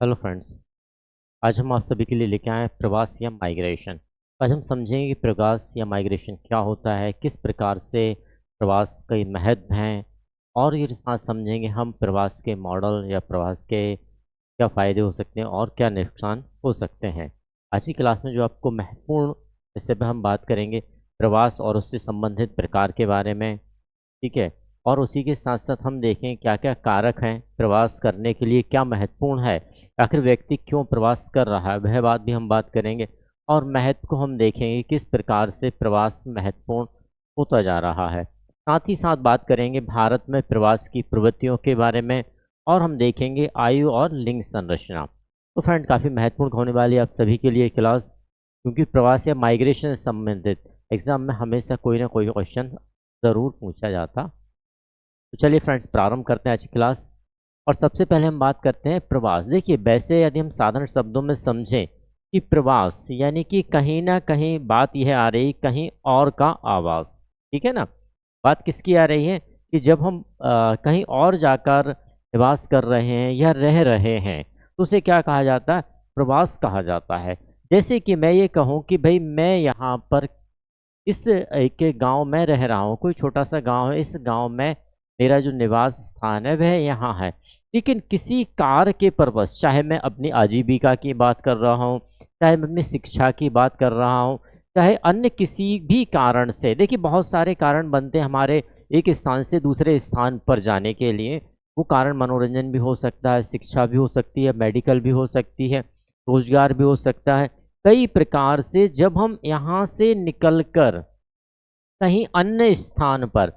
Hello friends. आज हम आप सभी के लिए लेके आए हैं प्रवास या माइग्रेशन। आज हम समझेंगे कि प्रवास या माइग्रेशन क्या होता है, किस प्रकार से प्रवास के महत्व हैं, और ये साथ समझेंगे हम प्रवास के मॉडल या प्रवास के क्या फ़ायदे हो सकते हैं और क्या नुकसान हो सकते हैं। आज की क्लास में जो आपको महत्वपूर्ण विषय पर हम बात करेंगे प्रवास और उससे संबंधित प्रकार के बारे में। ठीक है। और उसी के साथ साथ हम देखें क्या क्या कारक हैं प्रवास करने के लिए, क्या महत्वपूर्ण है, आखिर व्यक्ति क्यों प्रवास कर रहा है, वह बात भी हम बात करेंगे। और महत्व को हम देखेंगे किस प्रकार से प्रवास महत्वपूर्ण होता जा रहा है। साथ ही साथ बात करेंगे भारत में प्रवास की प्रवृत्तियों के बारे में। और हम देखेंगे आयु और लिंग संरचना। तो फ्रेंड, काफ़ी महत्वपूर्ण होने वाली है आप सभी के लिए क्लास, क्योंकि प्रवास या माइग्रेशन से संबंधित एग्जाम में हमेशा कोई ना कोई क्वेश्चन ज़रूर पूछा जाता। तो चलिए फ्रेंड्स, प्रारंभ करते हैं आज की क्लास। और सबसे पहले हम बात करते हैं प्रवास। देखिए, वैसे यदि हम साधारण शब्दों में समझें कि प्रवास यानी कि कहीं ना कहीं बात यह आ रही कहीं और का आवास। ठीक है ना। बात किसकी आ रही है कि जब हम कहीं और जाकर निवास कर रहे हैं या रह रहे हैं तो उसे क्या कहा जाता है? प्रवास कहा जाता है। जैसे कि मैं ये कहूँ कि भाई मैं यहाँ पर इस एक गांव में रह रहा हूँ, कोई छोटा सा गांव है, इस गांव में मेरा जो निवास स्थान है वह यहाँ है। लेकिन किसी कार्य के पर्पस, चाहे मैं अपनी आजीविका की बात कर रहा हूँ, चाहे मैं अपनी शिक्षा की बात कर रहा हूँ, चाहे अन्य किसी भी कारण से, देखिए बहुत सारे कारण बनते हैं हमारे एक स्थान से दूसरे स्थान पर जाने के लिए। वो कारण मनोरंजन भी हो सकता है, शिक्षा भी हो सकती है, मेडिकल भी हो सकती है, रोजगार भी हो सकता है। कई प्रकार से जब हम यहाँ से निकलकर कहीं अन्य स्थान पर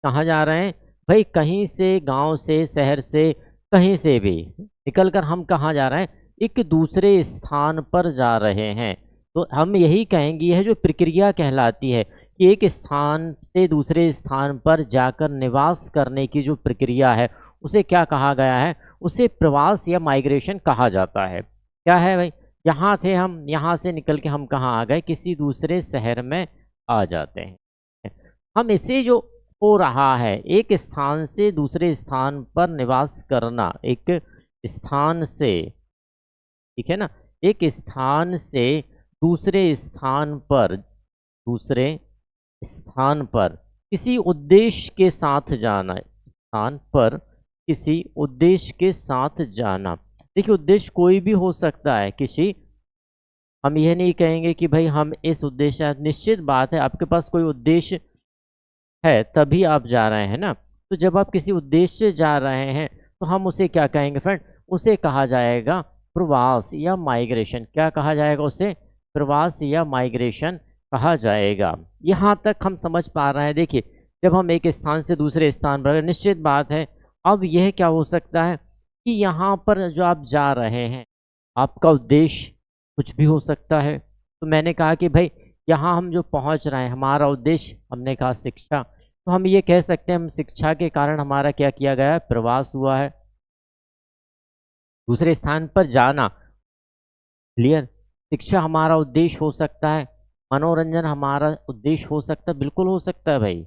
कहाँ जा रहे हैं भाई, कहीं से, गांव से, शहर से, कहीं से भी निकलकर हम कहाँ जा रहे हैं? एक दूसरे स्थान पर जा रहे हैं। तो हम यही कहेंगे, यह जो प्रक्रिया कहलाती है कि एक स्थान से दूसरे स्थान पर जाकर निवास करने की जो प्रक्रिया है उसे क्या कहा गया है? उसे प्रवास या माइग्रेशन कहा जाता है। क्या है भाई? यहाँ थे हम, यहाँ से निकल के हम कहाँ आ गए? किसी दूसरे शहर में आ जाते हैं। हम इसे जो हो रहा है एक स्थान से दूसरे स्थान पर निवास करना, एक स्थान से, ठीक है ना, एक स्थान से दूसरे स्थान पर, दूसरे स्थान पर किसी उद्देश्य के साथ जाना, स्थान पर किसी उद्देश्य के साथ जाना। देखिए, उद्देश्य कोई भी हो सकता है किसी, हम यह नहीं कहेंगे कि भाई हम इस उद्देश्य, निश्चित बात है आपके पास कोई उद्देश्य है तभी आप जा रहे हैं ना। तो जब आप किसी उद्देश्य से जा रहे हैं तो हम उसे क्या कहेंगे फ्रेंड? उसे कहा जाएगा प्रवास या माइग्रेशन। क्या कहा जाएगा उसे? प्रवास या माइग्रेशन कहा जाएगा। यहाँ तक हम समझ पा रहे हैं। देखिए, जब हम एक स्थान से दूसरे स्थान पर, निश्चित बात है अब यह क्या हो सकता है कि यहाँ पर जो आप जा रहे हैं आपका उद्देश्य कुछ भी हो सकता है। तो मैंने कहा कि भाई यहाँ हम जो पहुँच रहे हैं हमारा उद्देश्य, हमने कहा शिक्षा, तो हम ये कह सकते हैं हम शिक्षा के कारण हमारा क्या किया गया है? प्रवास हुआ है, दूसरे स्थान पर जाना। क्लियर? शिक्षा हमारा उद्देश्य हो सकता है, मनोरंजन हमारा उद्देश्य हो सकता है, बिल्कुल हो सकता है भाई,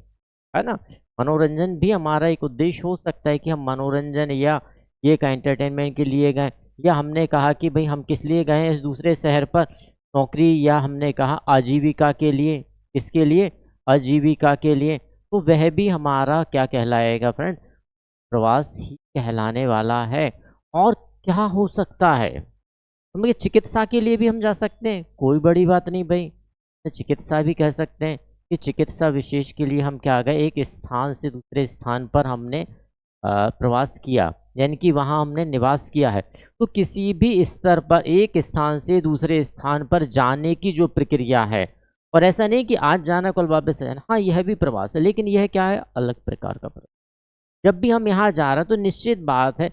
है ना। मनोरंजन भी हमारा एक उद्देश्य हो सकता है कि हम मनोरंजन या ये का एंटरटेनमेंट के लिए गए, या हमने कहा कि भाई हम किस लिए गए हैं इस दूसरे शहर पर? नौकरी, या हमने कहा आजीविका के लिए। किसके लिए? आजीविका के लिए। तो वह भी हमारा क्या कहलाएगा फ्रेंड? प्रवास ही कहलाने वाला है। और क्या हो सकता है? हम ये चिकित्सा के लिए भी हम जा सकते हैं, कोई बड़ी बात नहीं भाई, तो चिकित्सा भी कह सकते हैं कि चिकित्सा विशेष के लिए हम क्या गए, एक स्थान से दूसरे स्थान पर हमने प्रवास किया, यानी कि वहाँ हमने निवास किया है। तो किसी भी स्तर पर एक स्थान से दूसरे स्थान पर जाने की जो प्रक्रिया है, और ऐसा नहीं कि आज जाना कल वापस आ जाना, हाँ यह भी प्रवास है, लेकिन यह क्या है? अलग प्रकार का प्रवास। जब भी हम यहाँ जा रहे हैं तो निश्चित बात है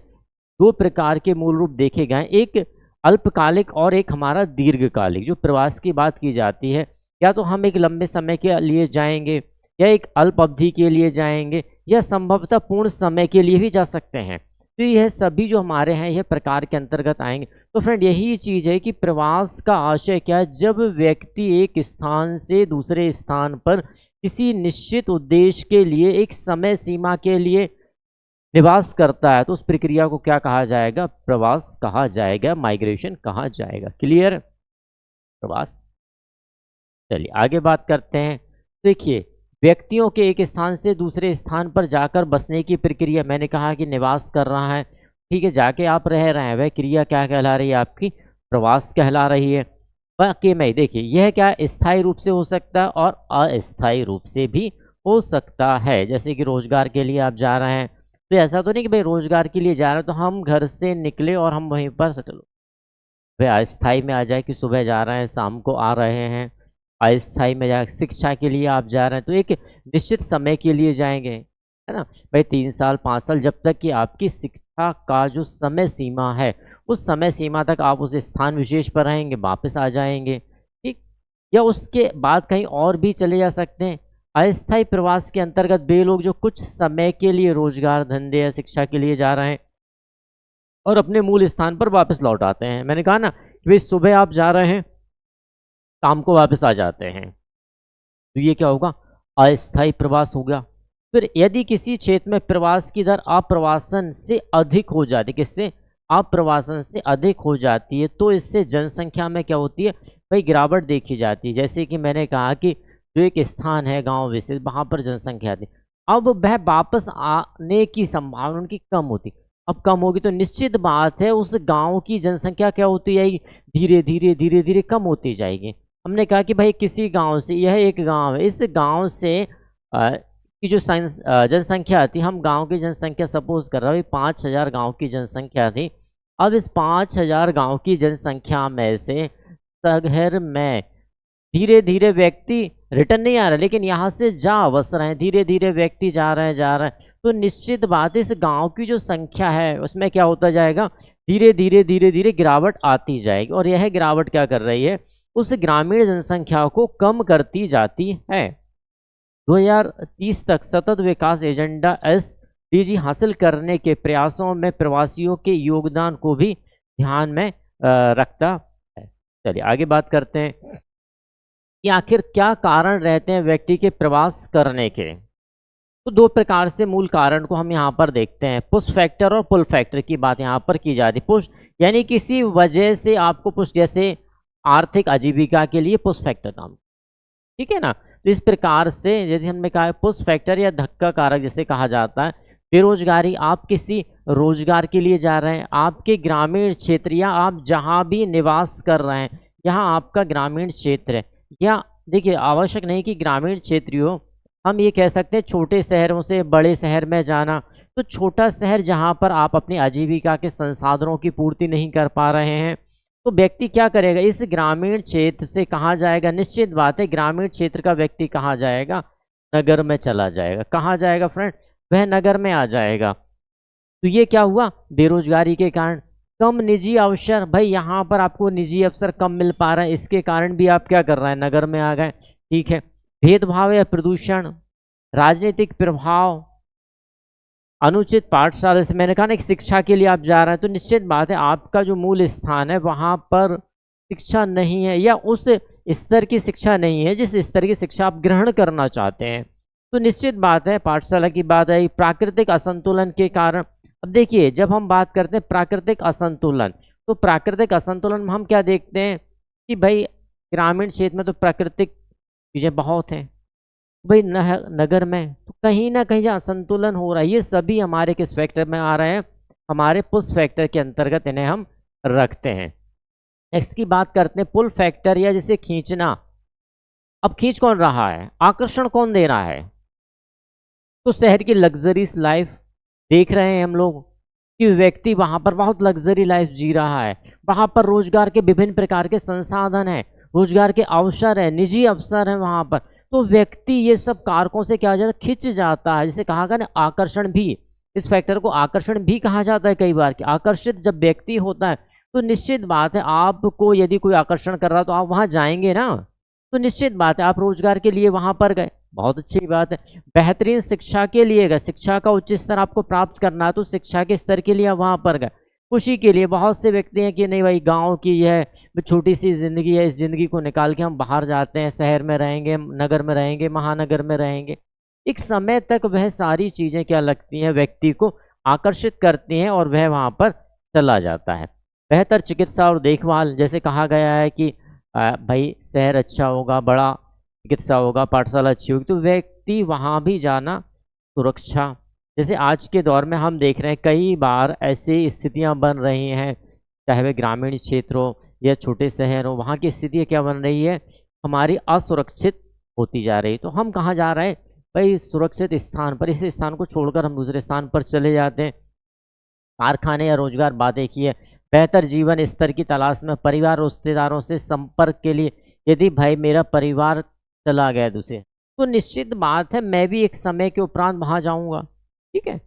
दो प्रकार के मूल रूप देखे गए, एक अल्पकालिक और एक हमारा दीर्घकालिक। जो प्रवास की बात की जाती है, या तो हम एक लंबे समय के लिए जाएंगे, या एक अल्प अवधि के लिए जाएंगे, या संभवतः पूर्ण समय के लिए भी जा सकते हैं। तो यह सभी जो हमारे हैं यह प्रकार के अंतर्गत आएंगे। तो फ्रेंड, यही चीज़ है कि प्रवास का आशय क्या है? जब व्यक्ति एक स्थान से दूसरे स्थान पर किसी निश्चित उद्देश्य के लिए, एक समय सीमा के लिए निवास करता है, तो उस प्रक्रिया को क्या कहा जाएगा? प्रवास कहा जाएगा, माइग्रेशन कहा जाएगा। क्लियर? प्रवास। चलिए आगे बात करते हैं। देखिए, व्यक्तियों के एक स्थान से दूसरे स्थान पर जाकर बसने की प्रक्रिया, मैंने कहा कि निवास कर रहा है, ठीक है, जाके आप रह रहे हैं, वह क्रिया क्या कहला रही है? आपकी प्रवास कहला रही है। बाकी में देखिए, यह क्या स्थायी रूप से हो सकता है और अस्थायी रूप से भी हो सकता है। जैसे कि रोजगार के लिए आप जा रहे हैं, तो ऐसा तो नहीं कि भाई रोजगार के लिए जा रहे हैं तो हम घर से निकले और हम वहीं पर सेटल हो। भाई अस्थायी में आ जाए कि सुबह जा रहे हैं शाम को आ रहे हैं। अस्थायी में जा शिक्षा के लिए आप जा रहे हैं तो एक निश्चित समय के लिए जाएंगे, है ना भाई, 3 साल 5 साल, जब तक कि आपकी शिक्षा का जो समय सीमा है उस समय सीमा तक आप उस स्थान विशेष पर रहेंगे, वापस आ जाएंगे, ठीक। या उसके बाद कहीं और भी चले जा सकते हैं। अस्थायी प्रवास के अंतर्गत वे लोग जो कुछ समय के लिए रोजगार धंधे या शिक्षा के लिए जा रहे हैं और अपने मूल स्थान पर वापस लौट आते हैं। मैंने कहा ना कि भाई सुबह आप जा रहे हैं, शाम को वापस आ जाते हैं, तो ये क्या होगा? अस्थायी प्रवास हो गया। फिर यदि किसी क्षेत्र में प्रवास की दर आप्रवासन से अधिक हो जाती है, किससे? आप्रवासन से अधिक हो जाती है, तो इससे जनसंख्या में क्या होती है? भाई गिरावट देखी जाती है। जैसे कि मैंने कहा कि जो एक स्थान है गांव विशेष, वहां पर जनसंख्या थी, अब वह वापस आने की संभावना उनकी कम होती। अब कम होगी तो निश्चित बात है उस गांव की जनसंख्या क्या होती जाएगी? धीरे धीरे धीरे धीरे कम होती जाएगी। हमने कहा कि भाई किसी गांव से, यह एक गांव है, इस गांव से की जो जनसंख्या थी, हम गांव की जनसंख्या सपोज कर रहे हैं 5,000 गांव की जनसंख्या थी। अब इस 5,000 गांव की जनसंख्या में से शहर में धीरे धीरे व्यक्ति रिटर्न नहीं आ रहा, लेकिन यहाँ से जा बस रहे हैं, धीरे धीरे व्यक्ति जा रहे हैं, तो निश्चित बात है इस गांव की जो संख्या है उसमें क्या होता जाएगा? धीरे धीरे धीरे धीरे गिरावट आती जाएगी, और यह गिरावट क्या कर रही है? उस ग्रामीण जनसंख्या को कम करती जाती है। 2030 तक सतत विकास एजेंडा SDG हासिल करने के प्रयासों में प्रवासियों के योगदान को भी ध्यान में रखता है। चलिए आगे बात करते हैं कि आखिर क्या कारण रहते हैं व्यक्ति के प्रवास करने के। तो 2 प्रकार से मूल कारण को हम यहाँ पर देखते हैं, पुश फैक्टर और पुल फैक्टर की बात यहाँ पर की जाती है। पुश यानी किसी वजह से आपको पुश, जैसे आर्थिक आजीविका के लिए पुश फैक्टर काम, ठीक है ना। तो इस प्रकार से यदि हमने कहा पुश फैक्टर या धक्का कारक जिसे कहा जाता है, बेरोजगारी, आप किसी रोजगार के लिए जा रहे हैं, आपके ग्रामीण क्षेत्र या आप जहाँ भी निवास कर रहे हैं यहाँ आपका ग्रामीण क्षेत्र है, या देखिए आवश्यक नहीं कि ग्रामीण क्षेत्र ही हो, हम ये कह सकते हैं छोटे शहरों से बड़े शहर में जाना। तो छोटा शहर जहाँ पर आप अपनी आजीविका के संसाधनों की पूर्ति नहीं कर पा रहे हैं, तो व्यक्ति क्या करेगा? इस ग्रामीण क्षेत्र से कहाँ जाएगा? निश्चित बात है ग्रामीण क्षेत्र का व्यक्ति कहाँ जाएगा? नगर में चला जाएगा। कहाँ जाएगा फ्रेंड? वह नगर में आ जाएगा। तो ये क्या हुआ? बेरोजगारी के कारण कम निजी अवसर, भाई यहाँ पर आपको निजी अवसर कम मिल पा रहा है, इसके कारण भी आप क्या कर रहे हैं? नगर में आ गए, ठीक है। भेदभाव या प्रदूषण, राजनीतिक प्रभाव, अनुचित पाठशाला से, मैंने कहा ना कि शिक्षा के लिए आप जा रहे हैं, तो निश्चित बात है आपका जो मूल स्थान है वहाँ पर शिक्षा नहीं है, या उस स्तर की शिक्षा नहीं है जिस स्तर की शिक्षा आप ग्रहण करना चाहते हैं, तो निश्चित बात है पाठशाला की बात आई। प्राकृतिक असंतुलन के कारण, अब देखिए जब हम बात करते हैं प्राकृतिक असंतुलन, तो प्राकृतिक असंतुलन में हम क्या देखते हैं कि भाई ग्रामीण क्षेत्र में तो प्राकृतिक चीज़ें बहुत हैं, भाई नगर में तो कहीं ना कहीं जहाँ असंतुलन हो रहा है, ये सभी हमारे किस फैक्टर में आ रहे हैं? हमारे पुश फैक्टर के अंतर्गत इन्हें हम रखते हैं। नेक्स्ट की बात करते हैं पुल फैक्टर, या जिसे खींचना। अब खींच कौन रहा है? आकर्षण कौन दे रहा है? तो शहर की लग्जरीज लाइफ देख रहे हैं हम लोग कि व्यक्ति वहां पर बहुत लग्जरी लाइफ जी रहा है, वहां पर रोजगार के विभिन्न प्रकार के संसाधन है, रोजगार के अवसर है, निजी अवसर है वहां पर, तो व्यक्ति ये सब कारकों से क्या हो जाता है? खिंच जाता है। जिसे कहा गया ना आकर्षण भी, इस फैक्टर को आकर्षण भी कहा जाता है कई बार कि आकर्षित जब व्यक्ति होता है तो निश्चित बात है आपको यदि कोई आकर्षण कर रहा है तो आप वहां जाएंगे ना, तो निश्चित बात है आप रोजगार के लिए वहां पर गए, बहुत अच्छी बात है। बेहतरीन शिक्षा के लिए गए, शिक्षा का उच्च स्तर आपको प्राप्त करना है तो शिक्षा के स्तर के लिए वहां पर गए। खुशी के लिए, बहुत से व्यक्ति हैं कि नहीं भाई गांव की यह छोटी सी ज़िंदगी है, इस ज़िंदगी को निकाल के हम बाहर जाते हैं, शहर में रहेंगे, नगर में रहेंगे, महानगर में रहेंगे। एक समय तक वह सारी चीज़ें क्या लगती हैं व्यक्ति को आकर्षित करती हैं और वह वहाँ पर चला जाता है। बेहतर चिकित्सा और देखभाल, जैसे कहा गया है कि भाई शहर अच्छा होगा, बड़ा चिकित्सा होगा, पाठशाला अच्छी होगी, तो व्यक्ति वहाँ भी जाना सुरक्षा, जैसे आज के दौर में हम देख रहे हैं कई बार ऐसी स्थितियाँ बन रही हैं, चाहे वे ग्रामीण क्षेत्र हो या छोटे शहर हो, वहाँ की स्थिति क्या बन रही है, हमारी असुरक्षित होती जा रही है। तो हम कहाँ जा रहे हैं भाई, सुरक्षित स्थान पर, इस स्थान को छोड़कर हम दूसरे स्थान पर चले जाते हैं। कारखाने या रोजगार बातें की है। बेहतर जीवन स्तर की तलाश में परिवार रिश्तेदारों से संपर्क के लिए, यदि भाई मेरा परिवार चला गया दूसरे, तो निश्चित बात है मैं भी एक समय के उपरांत वहाँ जाऊँगा। ठीक है,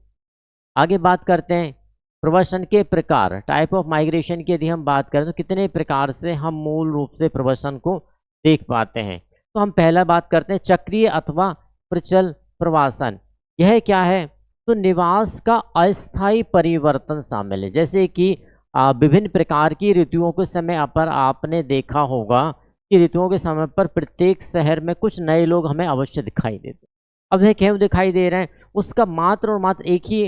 आगे बात करते हैं प्रवासन के प्रकार, टाइप ऑफ माइग्रेशन की यदि हम बात करें तो कितने प्रकार से हम मूल रूप से प्रवासन को देख पाते हैं। तो हम पहला बात करते हैं चक्रीय अथवा प्रचल प्रवासन। यह क्या है, तो निवास का अस्थायी परिवर्तन शामिल है, जैसे कि विभिन्न प्रकार की ऋतुओं के समय पर आपने देखा होगा कि ऋतुओं के समय पर प्रत्येक शहर में कुछ नए लोग हमें अवश्य दिखाई देते। अब वह क्यों दिखाई दे रहे हैं, उसका मात्र और मात्र एक ही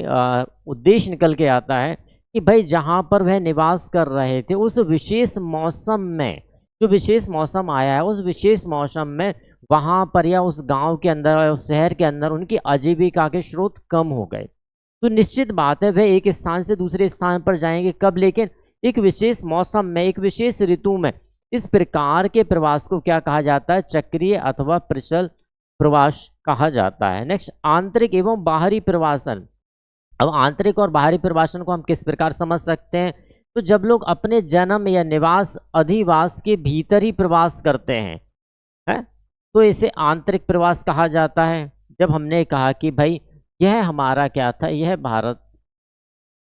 उद्देश्य निकल के आता है कि भाई जहाँ पर वह निवास कर रहे थे उस विशेष मौसम में, जो विशेष मौसम आया है उस विशेष मौसम में वहाँ पर या उस गांव के अंदर या उस शहर के अंदर उनकी आजीविका के स्रोत कम हो गए। तो निश्चित बात है वह एक स्थान से दूसरे स्थान पर जाएंगे कब, लेकिन एक विशेष मौसम में, एक विशेष ऋतु में। इस प्रकार के प्रवास को क्या कहा जाता है, चक्रीय अथवा प्रचल प्रवास कहा जाता है। नेक्स्ट, आंतरिक एवं बाहरी प्रवासन। अब आंतरिक और बाहरी प्रवासन को हम किस प्रकार समझ सकते हैं, तो जब लोग अपने जन्म या निवास अधिवास के भीतर ही प्रवास करते हैं, है? तो इसे आंतरिक प्रवास कहा जाता है। जब हमने कहा कि भाई यह हमारा क्या था, यह भारत,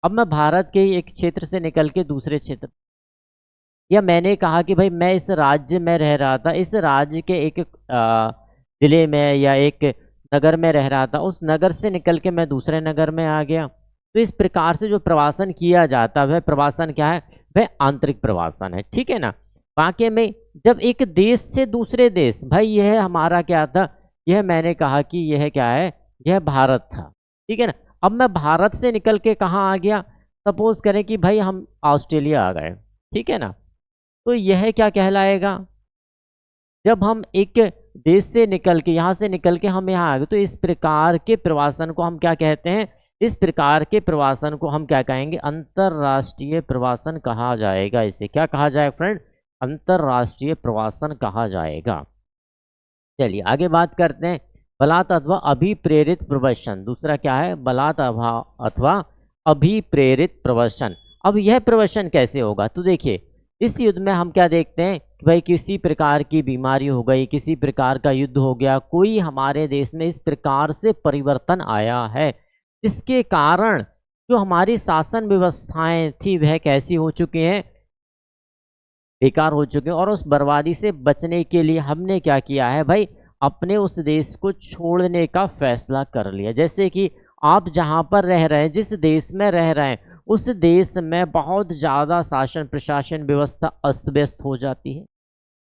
अब मैं भारत के एक क्षेत्र से निकल के दूसरे क्षेत्र, या मैंने कहा कि भाई मैं इस राज्य में रह रहा था, इस राज्य के एक जिले में या एक नगर में रह रहा था, उस नगर से निकल के मैं दूसरे नगर में आ गया। तो इस प्रकार से जो प्रवासन किया जाता है वह प्रवासन क्या है, वह आंतरिक प्रवासन है। ठीक है ना। वाकई में जब एक देश से दूसरे देश, भाई यह हमारा क्या था, यह मैंने कहा कि यह क्या है, यह भारत था। ठीक है ना। अब मैं भारत से निकल के कहाँ आ गया, सपोज करें कि भाई हम ऑस्ट्रेलिया आ गए। ठीक है ना। तो यह क्या कहलाएगा, जब हम एक देश से निकल के, यहाँ से निकल के हम यहाँ आ गए, तो इस प्रकार के प्रवासन को हम क्या कहते हैं, इस प्रकार के प्रवासन को हम क्या कहेंगे, अंतरराष्ट्रीय प्रवासन कहा जाएगा। इसे क्या कहा जाएगा फ्रेंड, अंतरराष्ट्रीय प्रवासन कहा जाएगा। चलिए आगे बात करते हैं बलात् अथवा अभिप्रेरित प्रवसन। दूसरा क्या है, बलात् अथवा अभिप्रेरित प्रवसन। अब यह प्रवसन कैसे होगा, तो देखिए इस युद्ध में हम क्या देखते हैं कि भाई किसी प्रकार की बीमारी हो गई, किसी प्रकार का युद्ध हो गया, कोई हमारे देश में इस प्रकार से परिवर्तन आया है जिसके कारण जो हमारी शासन व्यवस्थाएं थी वह कैसी हो चुकी हैं, बेकार हो चुके हैं। और उस बर्बादी से बचने के लिए हमने क्या किया है भाई, अपने उस देश को छोड़ने का फैसला कर लिया। जैसे कि आप जहाँ पर रह रहे हैं, जिस देश में रह रहे हैं, उस देश में बहुत ज़्यादा शासन प्रशासन व्यवस्था अस्त व्यस्त हो जाती है,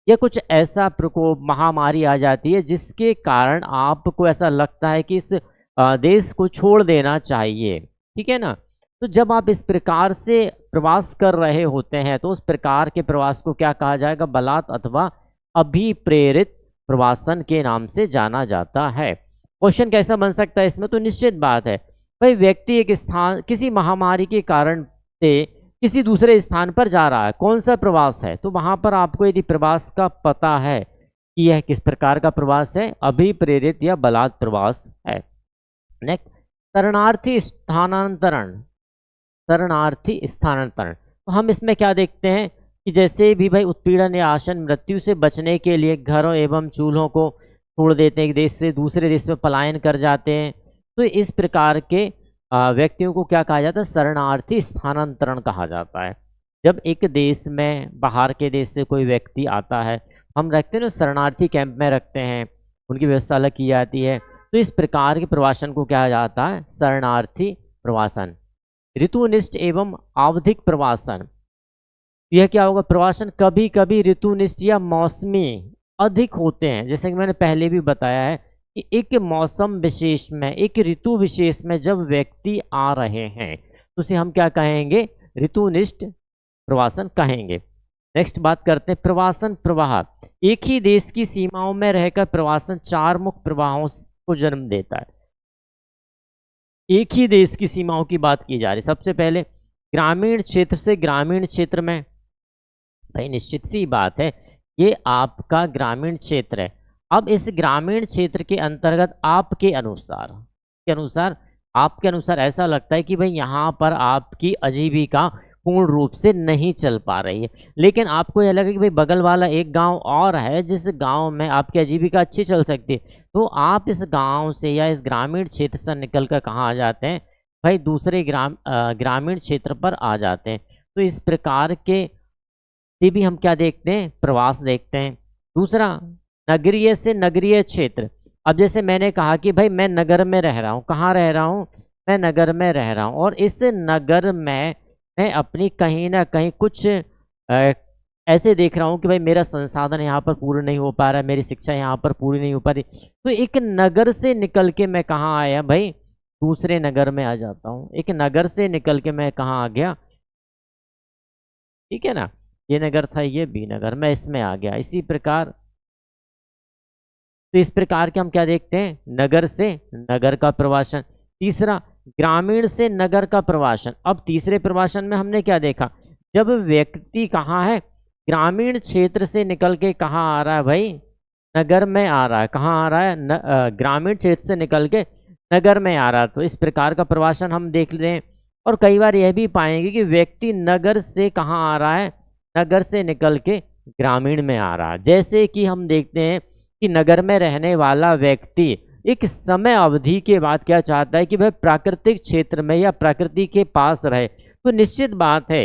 या कुछ ऐसा प्रकोप महामारी आ जाती है जिसके कारण आपको ऐसा लगता है कि इस देश को छोड़ देना चाहिए। ठीक है ना। तो जब आप इस प्रकार से प्रवास कर रहे होते हैं तो उस प्रकार के प्रवास को क्या कहा जाएगा, बलात् अथवा अभिप्रेरित प्रवासन के नाम से जाना जाता है। क्वेश्चन कैसा बन सकता है इसमें, तो निश्चित बात है भाई व्यक्ति एक स्थान किसी महामारी के कारण से किसी दूसरे स्थान पर जा रहा है, कौन सा प्रवास है, तो वहां पर आपको यदि प्रवास का पता है कि यह किस प्रकार का प्रवास है, अभिप्रेरित या बलात् प्रवास है। नेक्स्ट, शरणार्थी स्थानांतरण। शरणार्थी स्थानांतरण, तो हम इसमें क्या देखते हैं कि जैसे भी भाई उत्पीड़न या आसन मृत्यु से बचने के लिए घरों एवं चूल्हों को छोड़ देते हैं, एक देश से दूसरे देश में पलायन कर जाते हैं, तो इस प्रकार के व्यक्तियों को क्या कहा जाता है, शरणार्थी स्थानांतरण कहा जाता है। जब एक देश में बाहर के देश से कोई व्यक्ति आता है, हम रखते हैं ना शरणार्थी कैंप में रखते हैं, उनकी व्यवस्था अलग की जाती है, तो इस प्रकार के प्रवासन को क्या जाता है, शरणार्थी प्रवासन। ऋतुनिष्ठ एवं आवधिक प्रवासन, यह क्या होगा, प्रवासन कभी कभी ऋतुनिष्ठ या मौसमी अधिक होते हैं, जैसे कि मैंने पहले भी बताया है कि एक मौसम विशेष में, एक ऋतु विशेष में जब व्यक्ति आ रहे हैं तो उसे हम क्या कहेंगे? ऋतुनिष्ठ प्रवासन कहेंगे। नेक्स्ट बात करते हैं प्रवासन प्रवाह। एक ही देश की सीमाओं में रहकर प्रवासन 4 मुख्य प्रवाहों को जन्म देता है। एक ही देश की सीमाओं की बात की जा रही। सबसे पहले ग्रामीण क्षेत्र से ग्रामीण क्षेत्र में, भाई निश्चित सी बात है ये आपका ग्रामीण क्षेत्र है। अब इस ग्रामीण क्षेत्र के अंतर्गत आपके अनुसार ऐसा लगता है कि भाई यहाँ पर आपकी आजीविका पूर्ण रूप से नहीं चल पा रही है, लेकिन आपको यह लगे कि भाई बगल वाला एक गांव और है जिस गांव में आपकी आजीविका अच्छी चल सकती है, तो आप इस गांव से या इस ग्रामीण क्षेत्र से निकल कर कहाँ आ जाते हैं? भाई दूसरे ग्रामीण क्षेत्र पर आ जाते हैं। तो इस प्रकार के भी हम क्या देखते हैं? प्रवास देखते हैं। दूसरा नगरीय से नगरीय क्षेत्र। अब जैसे मैंने कहा कि भाई मैं नगर में रह रहा हूँ, कहाँ रह रहा हूँ? मैं नगर में रह रहा हूँ, और इस नगर में मैं अपनी कहीं ना कहीं कुछ ऐसे देख रहा हूँ कि भाई मेरा संसाधन यहाँ पर पूर्ण नहीं हो पा रहा है, मेरी शिक्षा यहाँ पर पूरी नहीं हो पा रही, तो एक नगर से निकल के मैं कहाँ आया भाई? दूसरे नगर में आ जाता हूँ। एक नगर से निकल के मैं कहाँ आ गया? ठीक है ना, ये नगर था, ये बी नगर, मैं इसमें आ गया। इसी प्रकार तो इस प्रकार के हम क्या देखते हैं? नगर से नगर का प्रवासन। तीसरा ग्रामीण से नगर का प्रवासन। अब तीसरे प्रवासन में हमने क्या देखा? जब व्यक्ति कहाँ है? ग्रामीण क्षेत्र से निकल के कहाँ आ रहा है भाई? नगर में आ रहा है। कहाँ आ रहा है? ग्रामीण क्षेत्र से निकल के नगर में आ रहा है। तो इस प्रकार का प्रवासन हम देख रहे हैं। और कई बार यह भी पाएंगे कि व्यक्ति नगर से कहाँ आ रहा है? नगर से निकल के ग्रामीण में आ रहा है। जैसे कि हम देखते हैं कि नगर में रहने वाला व्यक्ति एक समय अवधि के बाद क्या चाहता है कि वह प्राकृतिक क्षेत्र में या प्रकृति के पास रहे। तो निश्चित बात है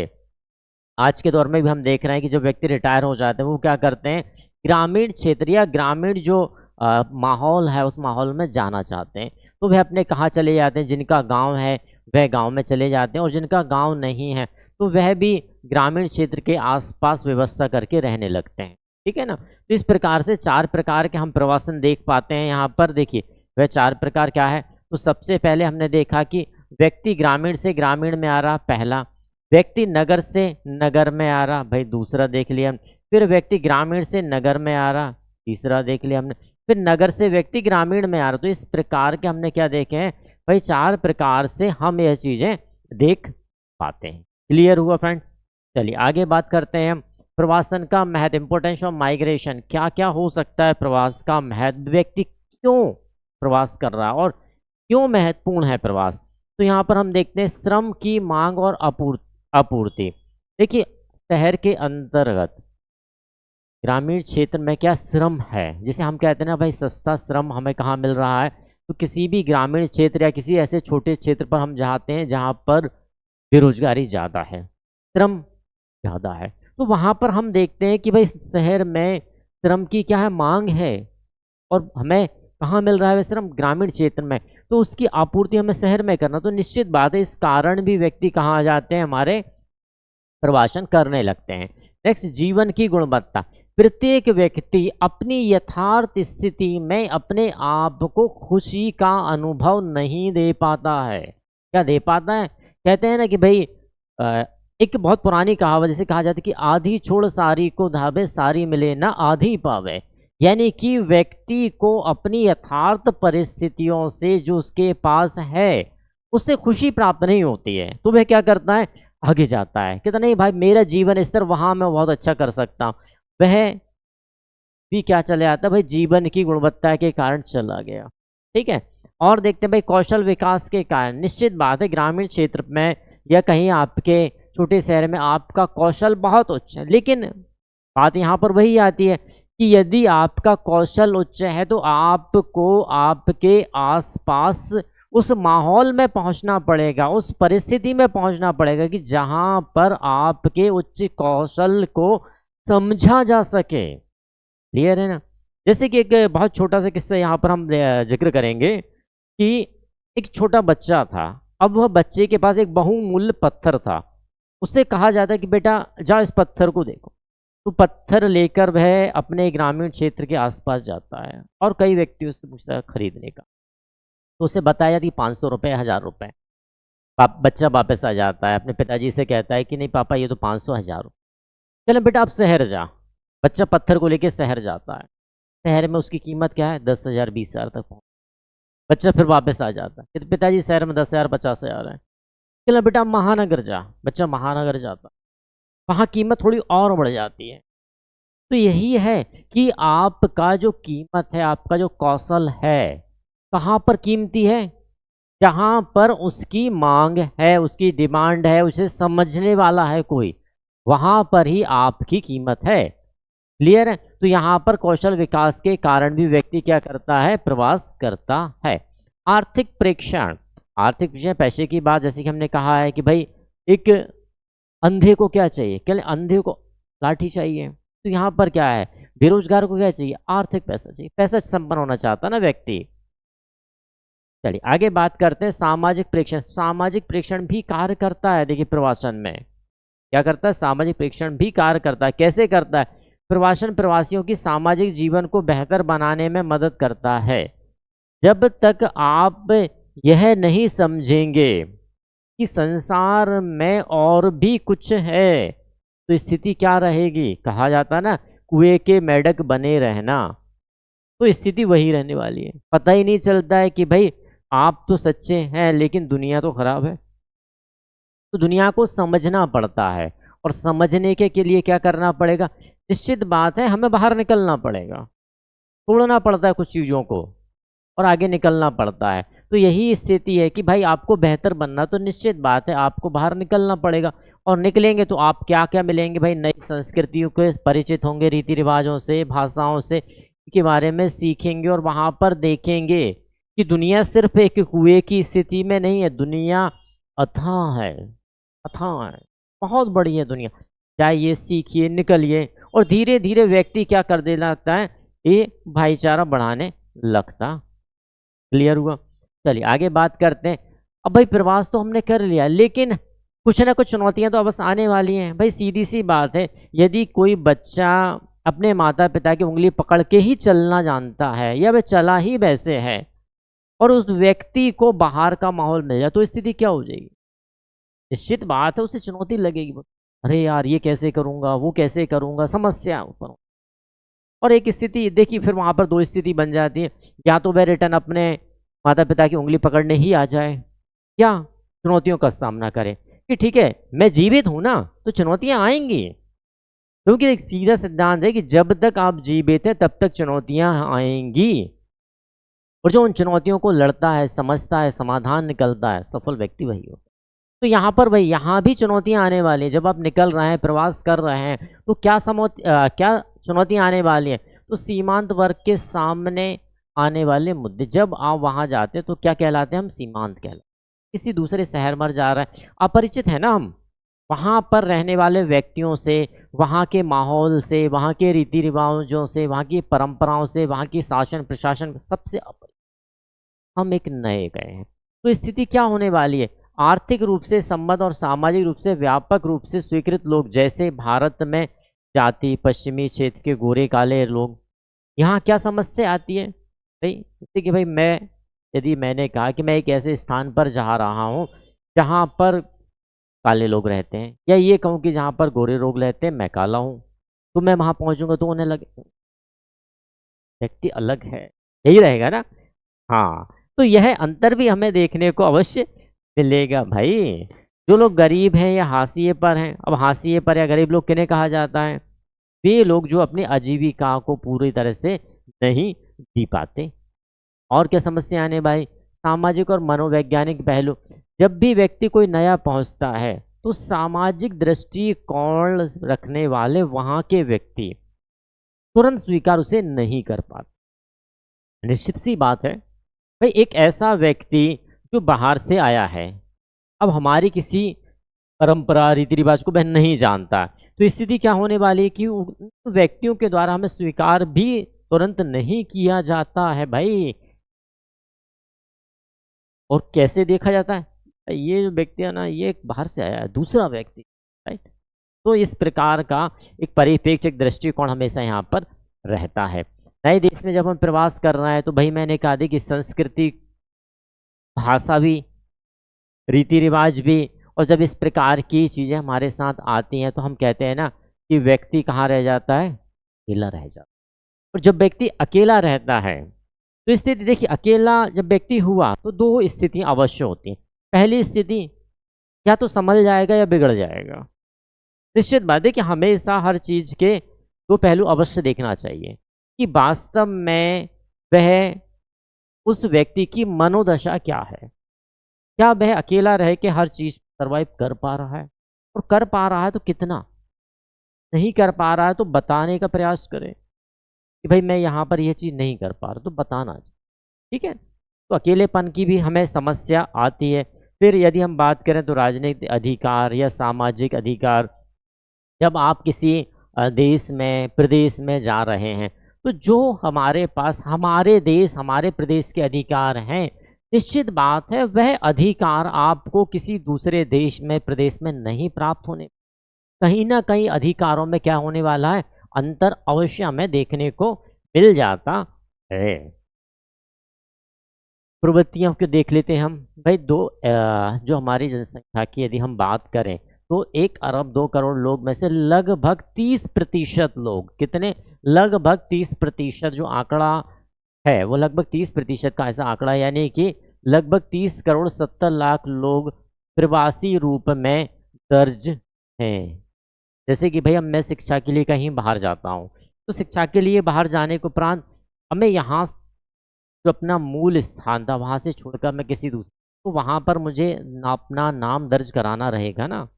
आज के दौर में भी हम देख रहे हैं कि जब व्यक्ति रिटायर हो जाते हैं वो क्या करते हैं? ग्रामीण क्षेत्र या ग्रामीण जो माहौल है उस माहौल में जाना चाहते हैं। तो वह अपने कहाँ चले जाते हैं? जिनका गांव है वह गांव में चले जाते हैं, और जिनका गांव नहीं है तो वह भी ग्रामीण क्षेत्र के आसपास व्यवस्था करके रहने लगते हैं। ठीक है ना। तो इस प्रकार से 4 प्रकार के हम प्रवासन देख पाते हैं। यहाँ पर देखिए वह 4 प्रकार क्या है? तो सबसे पहले हमने देखा कि व्यक्ति ग्रामीण से ग्रामीण में आ रहा, पहला। व्यक्ति नगर से नगर में आ रहा, भाई दूसरा देख लिया। फिर व्यक्ति ग्रामीण से नगर में आ रहा, तीसरा देख लिया हमने। फिर नगर से व्यक्ति ग्रामीण में आ रहा। तो इस प्रकार के हमने क्या देखे हैं भाई? 4 प्रकार से हम यह चीजें देख पाते हैं। क्लियर हुआ फ्रेंड्स? चलिए आगे बात करते हैं हम प्रवासन का महत्व, इंपोर्टेंस ऑफ माइग्रेशन। क्या क्या हो सकता है प्रवास का महत्व? व्यक्ति क्यों प्रवास कर रहा है और क्यों महत्वपूर्ण है प्रवास? तो यहाँ पर हम देखते हैं श्रम की मांग और आपूर्ति। देखिए शहर के अंतर्गत ग्रामीण क्षेत्र में क्या श्रम है, जिसे हम कहते हैं ना भाई सस्ता श्रम हमें कहाँ मिल रहा है? तो किसी भी ग्रामीण क्षेत्र या किसी ऐसे छोटे क्षेत्र पर हम जाते हैं जहाँ पर बेरोजगारी ज़्यादा है, श्रम ज़्यादा है, तो वहाँ पर हम देखते हैं कि भाई शहर में श्रम की क्या है? मांग है, और हमें कहाँ मिल रहा है वह श्रम? ग्रामीण क्षेत्र में। तो उसकी आपूर्ति हमें शहर में करना, तो निश्चित बात है इस कारण भी व्यक्ति कहाँ आ जाते हैं? हमारे प्रवासन करने लगते हैं। नेक्स्ट जीवन की गुणवत्ता। प्रत्येक व्यक्ति अपनी यथार्थ स्थिति में अपने आप को खुशी का अनुभव नहीं दे पाता है। क्या दे पाता है? कहते हैं ना कि भाई एक बहुत पुरानी कहावत जैसे कहा जाता है कि आधी छोड़ सारी को धावे, सारी मिले ना आधी पावे। यानी कि व्यक्ति को अपनी यथार्थ परिस्थितियों से जो उसके पास है उससे खुशी प्राप्त नहीं होती है, तो वह क्या करता है? आगे जाता है, कहता नहीं भाई मेरा जीवन स्तर वहां मैं बहुत अच्छा कर सकता हूँ। वह भी क्या चले आता है भाई? जीवन की गुणवत्ता के कारण चला गया। ठीक है। और देखते हैं भाई कौशल विकास के कारण। निश्चित बात है ग्रामीण क्षेत्र में या कहीं आपके छोटे शहर में आपका कौशल बहुत उच्च है, लेकिन बात यहाँ पर वही आती है कि यदि आपका कौशल उच्च है तो आपको आपके आसपास उस माहौल में पहुंचना पड़ेगा, उस परिस्थिति में पहुंचना पड़ेगा कि जहां पर आपके उच्च कौशल को समझा जा सके। क्लियर है ना। जैसे कि एक बहुत छोटा सा किस्सा यहाँ पर हम जिक्र करेंगे कि एक छोटा बच्चा था। अब वह बच्चे के पास एक बहुमूल्य पत्थर था। उससे कहा जाता है कि बेटा जा इस पत्थर को देखो। तो पत्थर लेकर वह अपने ग्रामीण क्षेत्र के आसपास जाता है और कई व्यक्तियों से पूछता है खरीदने का। तो उसे बताया जाती 500 रुपये, 1000 रुपये। बच्चा वापस आ जाता है, अपने पिताजी से कहता है कि नहीं पापा ये तो 500, 1000। चलो बेटा आप शहर जा। बच्चा पत्थर को लेके शहर जाता है। शहर में उसकी कीमत क्या है, 10,000, 20,000 तक पहुँच। बच्चा फिर वापस आ जाता है, कहते पिताजी शहर में 10,000, 50,000 है। चलो बेटा आप महानगर जा। बच्चा महानगर जाता है, वहाँ कीमत थोड़ी और बढ़ जाती है। तो यही है कि आपका जो कीमत है, आपका जो कौशल है, कहाँ पर कीमती है, जहाँ पर उसकी मांग है, उसकी डिमांड है, उसे समझने वाला है कोई, वहाँ पर ही आपकी कीमत है। क्लियर है? तो यहाँ पर कौशल विकास के कारण भी व्यक्ति क्या करता है, प्रवास करता है। आर्थिक प्रेक्षण, आर्थिक प्रेक्षण पैसे की बात, जैसे कि हमने कहा है कि भाई एक अंधे को क्या चाहिए, क्या अंधे को लाठी चाहिए। तो यहाँ पर क्या है, बेरोजगार को क्या चाहिए, आर्थिक पैसा चाहिए, पैसा संपन्न होना चाहता ना व्यक्ति। चलिए आगे बात करते हैं सामाजिक प्रेक्षण। सामाजिक प्रेक्षण भी कार्य करता है, देखिए प्रवासन में क्या करता है, सामाजिक प्रेक्षण भी कार्य करता है। कैसे करता है, प्रवासन प्रवासियों की सामाजिक जीवन को बेहतर बनाने में मदद करता है। जब तक आप यह नहीं समझेंगे कि संसार में और भी कुछ है, तो स्थिति क्या रहेगी, कहा जाता ना कुएं के मेंढक बने रहना, तो स्थिति वही रहने वाली है। पता ही नहीं चलता है कि भाई आप तो सच्चे हैं लेकिन दुनिया तो खराब है। तो दुनिया को समझना पड़ता है, और समझने के लिए क्या करना पड़ेगा, निश्चित बात है हमें बाहर निकलना पड़ेगा, तोड़ना पड़ता है कुछ चीज़ों को और आगे निकलना पड़ता है। तो यही स्थिति है कि भाई आपको बेहतर बनना, तो निश्चित बात है आपको बाहर निकलना पड़ेगा, और निकलेंगे तो आप क्या क्या मिलेंगे भाई, नई संस्कृतियों के परिचित होंगे, रीति रिवाजों से, भाषाओं से के बारे में सीखेंगे, और वहाँ पर देखेंगे कि दुनिया सिर्फ एक कुएं की स्थिति में नहीं है, दुनिया अथाह है, अथाह है, बहुत बड़ी है दुनिया। जाइए, सीखिए, निकलिए, और धीरे धीरे व्यक्ति क्या कर देना लगता है, ये भाईचारा बढ़ाने लगता। क्लियर हुआ? चलिए आगे बात करते हैं। अब भाई प्रवास तो हमने कर लिया, लेकिन कुछ ना कुछ चुनौतियां तो बस आने वाली हैं। भाई सीधी सी बात है, यदि कोई बच्चा अपने माता पिता की उंगली पकड़ के ही चलना जानता है, या वह चला ही वैसे है, और उस व्यक्ति को बाहर का माहौल मिल जाए, तो स्थिति क्या हो जाएगी, निश्चित बात है उसे चुनौती लगेगी। अरे यार ये कैसे करूंगा, वो कैसे करूंगा, समस्या ऊपर। और एक स्थिति देखिए, फिर वहां पर दो स्थिति बन जाती है, या तो वह रिटर्न अपने माता पिता की उंगली पकड़ने ही आ जाए, या चुनौतियों का सामना करे कि ठीक है मैं जीवित हूं ना, तो चुनौतियां आएंगी, क्योंकि एक सीधा सिद्धांत है कि जब तक आप जीवित हैं तब तक चुनौतियां आएंगी, और जो उन चुनौतियों को लड़ता है, समझता है, समाधान निकलता है, सफल व्यक्ति वही होता है। तो यहाँ पर भाई यहाँ भी चुनौतियां आने वाली हैं। जब आप निकल रहे हैं, प्रवास कर रहे हैं, तो क्या चुनौतियां आने वाली हैं, तो सीमांत वर्ग के सामने आने वाले मुद्दे, जब आप वहाँ जाते हैं तो क्या कहलाते हैं, हम सीमांत कहलाते हैं। किसी दूसरे शहर में जा रहा है, अपरिचित है ना हम, वहाँ पर रहने वाले व्यक्तियों से, वहाँ के माहौल से, वहाँ के रीति रिवाजों से, वहाँ की परंपराओं से, वहाँ की शासन प्रशासन सबसे अपरिचित, हम एक नए गए हैं। तो स्थिति क्या होने वाली है, आर्थिक रूप से संबद्ध और सामाजिक रूप से व्यापक रूप से स्वीकृत लोग, जैसे भारत में जाति पश्चिमी क्षेत्र के गोरे काले लोग, यहाँ क्या समस्या आती है भाई, जैसे कि भाई यदि मैंने कहा कि मैं एक ऐसे स्थान पर जा रहा हूँ जहाँ पर काले लोग रहते हैं, या ये कहूँ कि जहाँ पर गोरे लोग रहते हैं, मैं काला हूँ, तो मैं वहाँ पहुँचूंगा तो उन्हें लगे व्यक्ति अलग है, यही रहेगा ना। हाँ, तो यह अंतर भी हमें देखने को अवश्य मिलेगा भाई। जो लोग गरीब हैं या हाशिए पर हैं, अब हाशिए पर या गरीब लोग किन्हें कहा जाता है, वे लोग जो अपनी आजीविका को पूरी तरह से नहीं जी पाते। और क्या समस्या आने भाई, सामाजिक और मनोवैज्ञानिक पहलू, जब भी व्यक्ति कोई नया पहुंचता है तो सामाजिक दृष्टिकोण रखने वाले वहां के व्यक्ति तुरंत स्वीकार उसे नहीं कर पाते। निश्चित सी बात है भाई, एक ऐसा व्यक्ति जो बाहर से आया है, अब हमारी किसी परंपरा रीति रिवाज को वह नहीं जानता, तो स्थिति क्या होने वाली है कि उन व्यक्तियों के द्वारा हमें स्वीकार भी तुरंत नहीं किया जाता है भाई। और कैसे देखा जाता है, ये जो व्यक्ति है ना, ये बाहर से आया है, दूसरा व्यक्ति, राइट, तो इस प्रकार का एक परिप्रेक्ष्य, एक दृष्टिकोण हमेशा यहाँ पर रहता है। नए देश में जब हम प्रवास कर रहे हैं तो भाई मैंने कहा था कि संस्कृति, भाषा भी, रीति रिवाज भी, और जब इस प्रकार की चीज़ें हमारे साथ आती हैं तो हम कहते हैं ना कि व्यक्ति कहाँ रह जाता है, अकेला रह जाता है। और जब व्यक्ति अकेला रहता है तो स्थिति देखिए, अकेला जब व्यक्ति हुआ तो दो स्थितियाँ अवश्य होती हैं। पहली स्थिति, या तो संभल जाएगा या बिगड़ जाएगा। निश्चित बात है कि हमेशा हर चीज़ के दो पहलू अवश्य देखना चाहिए कि वास्तव में वह उस व्यक्ति की मनोदशा क्या है। क्या वह अकेला रह के हर चीज़ सर्वाइव कर पा रहा है, और कर पा रहा है तो कितना, नहीं कर पा रहा है तो बताने का प्रयास करें कि भाई मैं यहाँ पर यह चीज़ नहीं कर पा रहा, तो बताना चाहिए। ठीक है, तो अकेलेपन की भी हमें समस्या आती है। फिर यदि हम बात करें तो राजनीतिक अधिकार या सामाजिक अधिकार, जब आप किसी देश में, प्रदेश में जा रहे हैं तो जो हमारे पास हमारे देश, हमारे प्रदेश के अधिकार हैं, निश्चित बात है वह अधिकार आपको किसी दूसरे देश में, प्रदेश में नहीं प्राप्त होने। कहीं ना कहीं अधिकारों में क्या होने वाला है, अंतर अवश्य हमें देखने को मिल जाता है। प्रवृत्तियों को देख लेते हैं हम भाई। जो हमारी जनसंख्या की यदि हम बात करें तो 1 अरब 2 करोड़ लोग में से लगभग 30% लोग, कितने, लगभग 30% जो आंकड़ा है वो लगभग 30% का ऐसा आंकड़ा, यानी कि लगभग 30 करोड़ 70 लाख लोग प्रवासी रूप में दर्ज हैं। जैसे कि भाई मैं शिक्षा के लिए कहीं बाहर जाता हूँ, तो शिक्षा के लिए बाहर जाने के उपरांत हमें यहाँ जो अपना मूल स्थान था वहाँ से छोड़कर मैं किसी दूसरे, तो वहाँ पर मुझे अपना नाम दर्ज कराना रहेगा ना,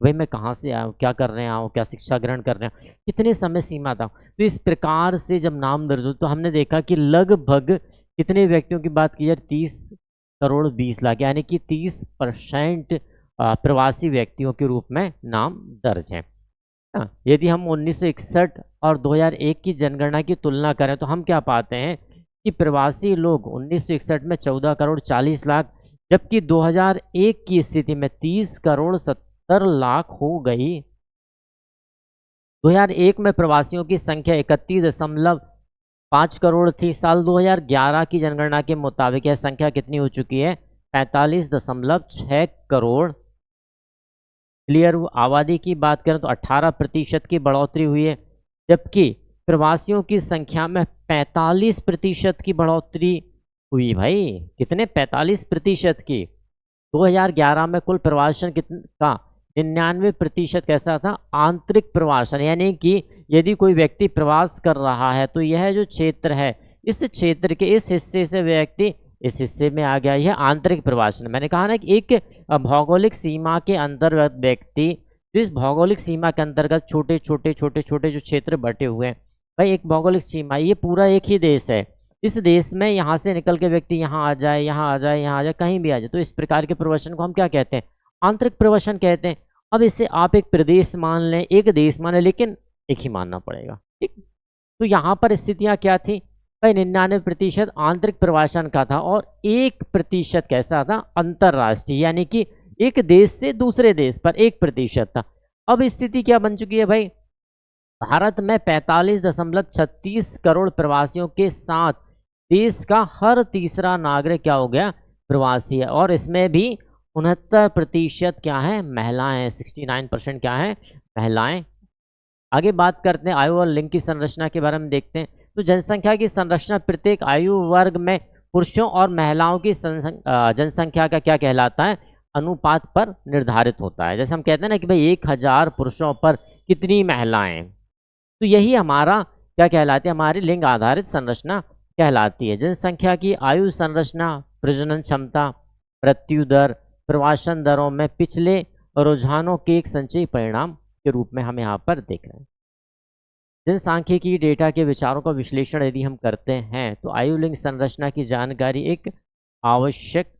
भाई मैं कहाँ से आया हूँ, क्या कर रहे आया हूँ, क्या शिक्षा ग्रहण कर रहे हैं, कितने समय सीमा था। तो इस प्रकार से जब नाम दर्ज हो तो हमने देखा कि लगभग कितने व्यक्तियों की बात की जाए, 30 करोड़ 20 लाख, यानी कि 30% प्रवासी व्यक्तियों के रूप में नाम दर्ज हैं। यदि हम 1961 और 2001 की जनगणना की तुलना करें तो हम क्या पाते हैं कि प्रवासी लोग 1961 में 14 करोड़ 40 लाख, जबकि 2001 की स्थिति में 30 करोड़ 70 लाख हो गई। 2001 में प्रवासियों की संख्या 31.5 करोड़ थी। साल 2011 की जनगणना के मुताबिक यह संख्या कितनी हो चुकी है, 45.6 करोड़। क्लियर। आबादी की बात करें तो 18% की बढ़ोतरी हुई है, जबकि प्रवासियों की संख्या में 45% की बढ़ोतरी हुई। भाई कितने, 45% की। 2011 में कुल प्रवासन का 99% कैसा था, आंतरिक प्रवासन, यानी कि यदि कोई व्यक्ति प्रवास कर रहा है तो यह जो क्षेत्र है, इस क्षेत्र के इस हिस्से से व्यक्ति इस हिस्से में आ गया, यह आंतरिक प्रवासन। मैंने कहा ना कि एक भौगोलिक सीमा के अंतर्गत व्यक्ति, जो इस भौगोलिक सीमा के अंतर्गत छोटे छोटे जो क्षेत्र बटे हुए हैं, भाई एक भौगोलिक सीमा, ये पूरा एक ही देश है। इस देश में यहाँ से निकल के व्यक्ति यहाँ आ जाए, यहाँ आ जाए, यहाँ आ जाए, कहीं भी आ जाए, तो इस प्रकार के प्रवचन को हम क्या कहते हैं, आंतरिक प्रवचन कहते हैं। अब इसे आप एक प्रदेश मान लें, एक देश मान लें, लेकिन एक ही मानना पड़ेगा। ठीक, तो यहाँ पर स्थितियाँ क्या थी भाई, 99% आंतरिक प्रवासन का था और 1% कैसा था, अंतर्राष्ट्रीय, यानी कि एक देश से दूसरे देश पर 1% था। अब स्थिति क्या बन चुकी है भाई, भारत में 45.36 करोड़ प्रवासियों के साथ देश का हर तीसरा नागरिक क्या हो गया, प्रवासी है, और इसमें भी 69% क्या है, महिलाएं। 69% क्या है, महिलाएं। आगे बात करते हैं आयु और लिंग की संरचना के बारे में देखते हैं। तो जनसंख्या की संरचना प्रत्येक आयु वर्ग में पुरुषों और महिलाओं की जनसंख्या का क्या कहलाता है, अनुपात पर निर्धारित होता है। जैसे हम कहते हैं ना कि भाई 1000 पुरुषों पर कितनी महिलाएं, तो यही हमारा क्या कहलाती है, हमारी लिंग आधारित संरचना कहलाती है। जनसंख्या की आयु संरचना, प्रजनन क्षमता, मृत्यु दर, प्रवासन दरों में पिछले रुझानों के एक संचयी परिणाम के रूप में हम यहाँ पर देख रहे हैं। जनसांख्यिकी डेटा के विचारों का विश्लेषण यदि हम करते हैं तो आयु लिंग संरचना की जानकारी एक आवश्यक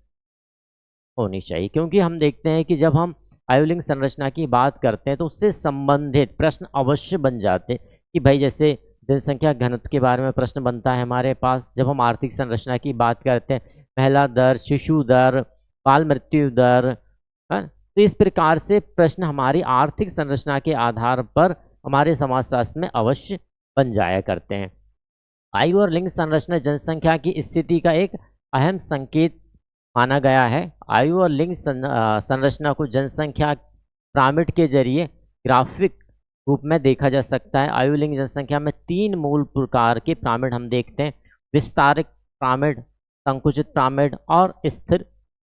होनी चाहिए, क्योंकि हम देखते हैं कि जब हम आयुलिंग संरचना की बात करते हैं तो उससे संबंधित प्रश्न अवश्य बन जाते कि भाई जैसे जनसंख्या घनत्व के बारे में प्रश्न बनता है हमारे पास। जब हम आर्थिक संरचना की बात करते हैं, महिला दर, शिशु दर, बाल मृत्यु दर, तो इस प्रकार से प्रश्न हमारी आर्थिक संरचना के आधार पर हमारे समाजशास्त्र में अवश्य बन जाया करते हैं। आयु और लिंग संरचना जनसंख्या की स्थिति का एक अहम संकेत माना गया है। आयु और लिंग संरचना को जनसंख्या पिरामिड के जरिए ग्राफिक रूप में देखा जा सकता है। आयु लिंग जनसंख्या में 3 मूल प्रकार के पिरामिड हम देखते हैं, विस्तारित पिरामिड, संकुचित पिरामिड और स्थिर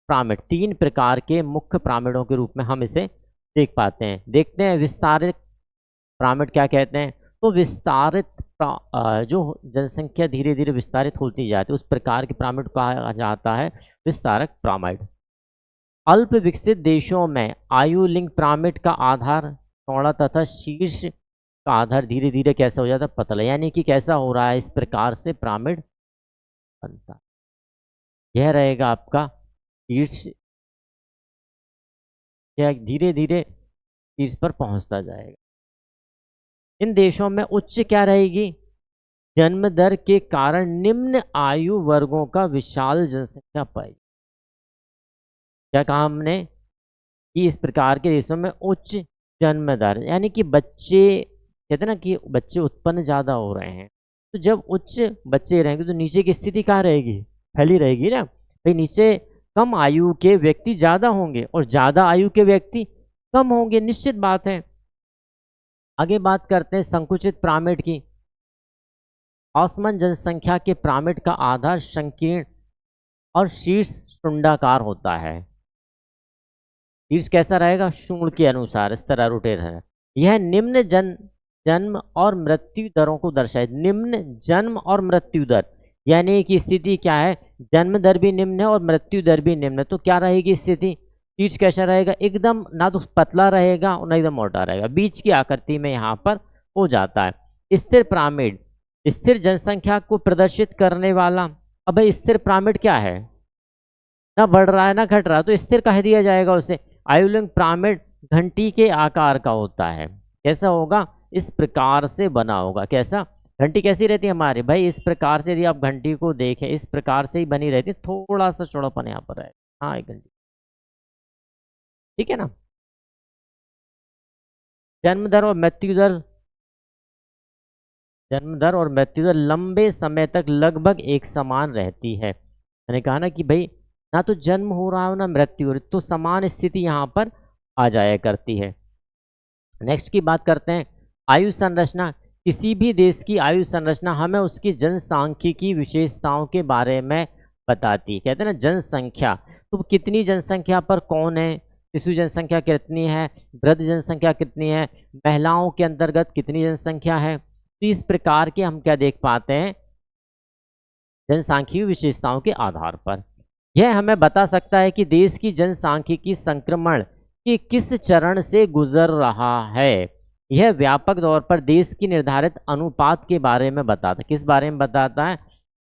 पिरामिड। 3 प्रकार के मुख्य पिरामिडों के रूप में हम इसे देख पाते हैं। देखते हैं विस्तारित पिरामिड क्या कहते हैं। तो विस्तारित जो जनसंख्या धीरे धीरे विस्तारित होती जाती है उस प्रकार के पिरामिड को कहा जाता है विस्तारक पिरामिड। अल्प विकसित देशों में आयु लिंग पिरामिड का आधार चौड़ा तथा शीर्ष का आधार धीरे धीरे कैसा हो जाता है, पतला, यानी कि कैसा हो रहा है, इस प्रकार से पिरामिड बनता। यह रहेगा आपका शीर्ष, यह धीरे धीरे शीर्ष पर पहुंचता जाएगा। इन देशों में उच्च क्या रहेगी, जन्म दर के कारण निम्न आयु वर्गों का विशाल जनसंख्या पाई। क्या कहा हमने कि इस प्रकार के देशों में उच्च जन्म दर, यानी कि बच्चे, कहते ना कि बच्चे उत्पन्न ज़्यादा हो रहे हैं, तो जब उच्च बच्चे रहेंगे तो नीचे की स्थिति कहाँ रहेगी, फैली रहेगी ना भाई। नीचे कम आयु के व्यक्ति ज़्यादा होंगे और ज़्यादा आयु के व्यक्ति कम होंगे, निश्चित बात है। आगे बात करते हैं संकुचित पिरामिड की। औसमन जनसंख्या के पिरामिड का आधार संकीर्ण और शीर्ष शुंडाकार होता है। शीर्ष कैसा रहेगा, शून्य के अनुसार इस तरह रोटेट है। यह निम्न जन्म और मृत्यु दरों को दर्शाए। निम्न जन्म और मृत्यु दर, यानी कि स्थिति क्या है, जन्म दर भी निम्न है और मृत्यु दर भी निम्न है, तो क्या रहेगी स्थिति, शीर्ष कैसा रहेगा, एकदम ना तो पतला रहेगा और ना एकदम मोटा रहेगा, बीच की आकृति में यहाँ पर हो जाता है। स्थिर पिरामिड, स्थिर जनसंख्या को प्रदर्शित करने वाला। अब स्थिर पिरामिड क्या है, ना बढ़ रहा है ना घट रहा है, तो स्थिर कह दिया जाएगा उसे। आयुलिंग पिरामिड घंटी के आकार का होता है। कैसा होगा, इस प्रकार से बना होगा। कैसा, घंटी कैसी रहती है हमारी भाई, इस प्रकार से यदि आप घंटी को देखें इस प्रकार से ही बनी रहती है, थोड़ा सा चौड़ापन यहाँ पर है। हाँ, एक घंटी, ठीक है ना। जन्म दर और मृत्यु दर, जन्म दर और मृत्यु दर लंबे समय तक लगभग एक समान रहती है। मैंने कहा ना कि भाई ना तो जन्म हो रहा हो ना मृत्यु हो रही, तो समान स्थिति यहाँ पर आ जाया करती है। नेक्स्ट की बात करते हैं आयु संरचना। किसी भी देश की आयु संरचना हमें उसकी जनसांख्यिकी विशेषताओं के बारे में बताती है। कहते हैं ना जनसंख्या, तो कितनी जनसंख्या पर कौन है, शिशु जनसंख्या कितनी है, वृद्ध जनसंख्या कितनी है, महिलाओं के अंतर्गत कितनी जनसंख्या है। तो इस प्रकार के हम क्या देख पाते हैं, जनसांख्यिकी विशेषताओं के आधार पर यह हमें बता सकता है कि देश की जनसांख्यिकी संक्रमण के किस चरण से गुजर रहा है। यह व्यापक तौर पर देश की निर्धारित अनुपात के बारे में बताता है। किस बारे में बताता है,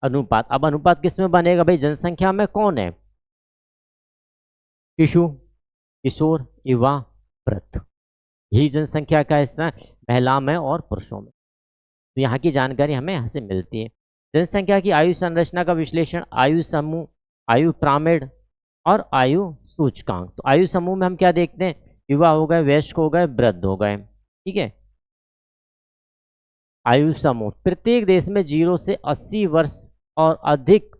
अनुपात। अब अनुपात किस में बनेगा भाई, जनसंख्या में कौन है, शिशु, किशोर, युवा, वृद्ध, यही जनसंख्या का हिस्सा है, महिला में और पुरुषों में। तो यहाँ की जानकारी हमें यहाँ से मिलती है। जनसंख्या की आयु संरचना का विश्लेषण आयु समूह, आयु पिरामिड और आयु सूचकांक। तो आयु समूह में हम क्या देखते हैं, युवा हो गए, वयस्क हो गए, वृद्ध हो गए, ठीक है। आयु समूह, प्रत्येक देश में 0 से 80 वर्ष और अधिक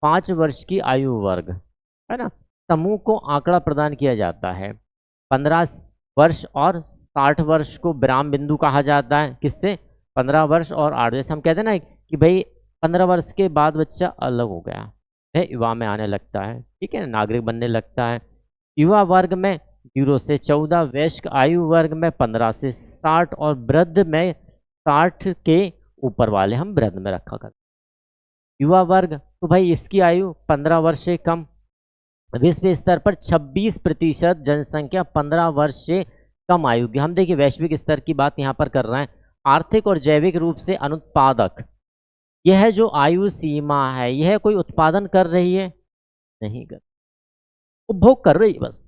5 वर्ष की आयु वर्ग है ना, समूह को आंकड़ा प्रदान किया जाता है। 15 वर्ष और 60 वर्ष को विराम बिंदु कहा जाता है। किससे, 15 वर्ष और 8, जैसे हम कहते हैं ना कि भाई 15 वर्ष के बाद बच्चा अलग हो गया है, युवा में आने लगता है, ठीक है, नागरिक बनने लगता है। युवा वर्ग में 0 से 14, वयस्क आयु वर्ग में 15 से 60 और वृद्ध में 60 के ऊपर वाले हम वृद्ध में रखा करते। युवा वर्ग, तो भाई इसकी आयु 15 वर्ष से कम। विश्व स्तर पर 26% जनसंख्या 15 वर्ष से कम आयु की। हम देखिए वैश्विक स्तर की बात यहाँ पर कर रहे हैं। आर्थिक और जैविक रूप से अनुत्पादक, यह जो आयु सीमा है यह कोई उत्पादन कर रही है, नहीं कर, उपभोग कर रही बस,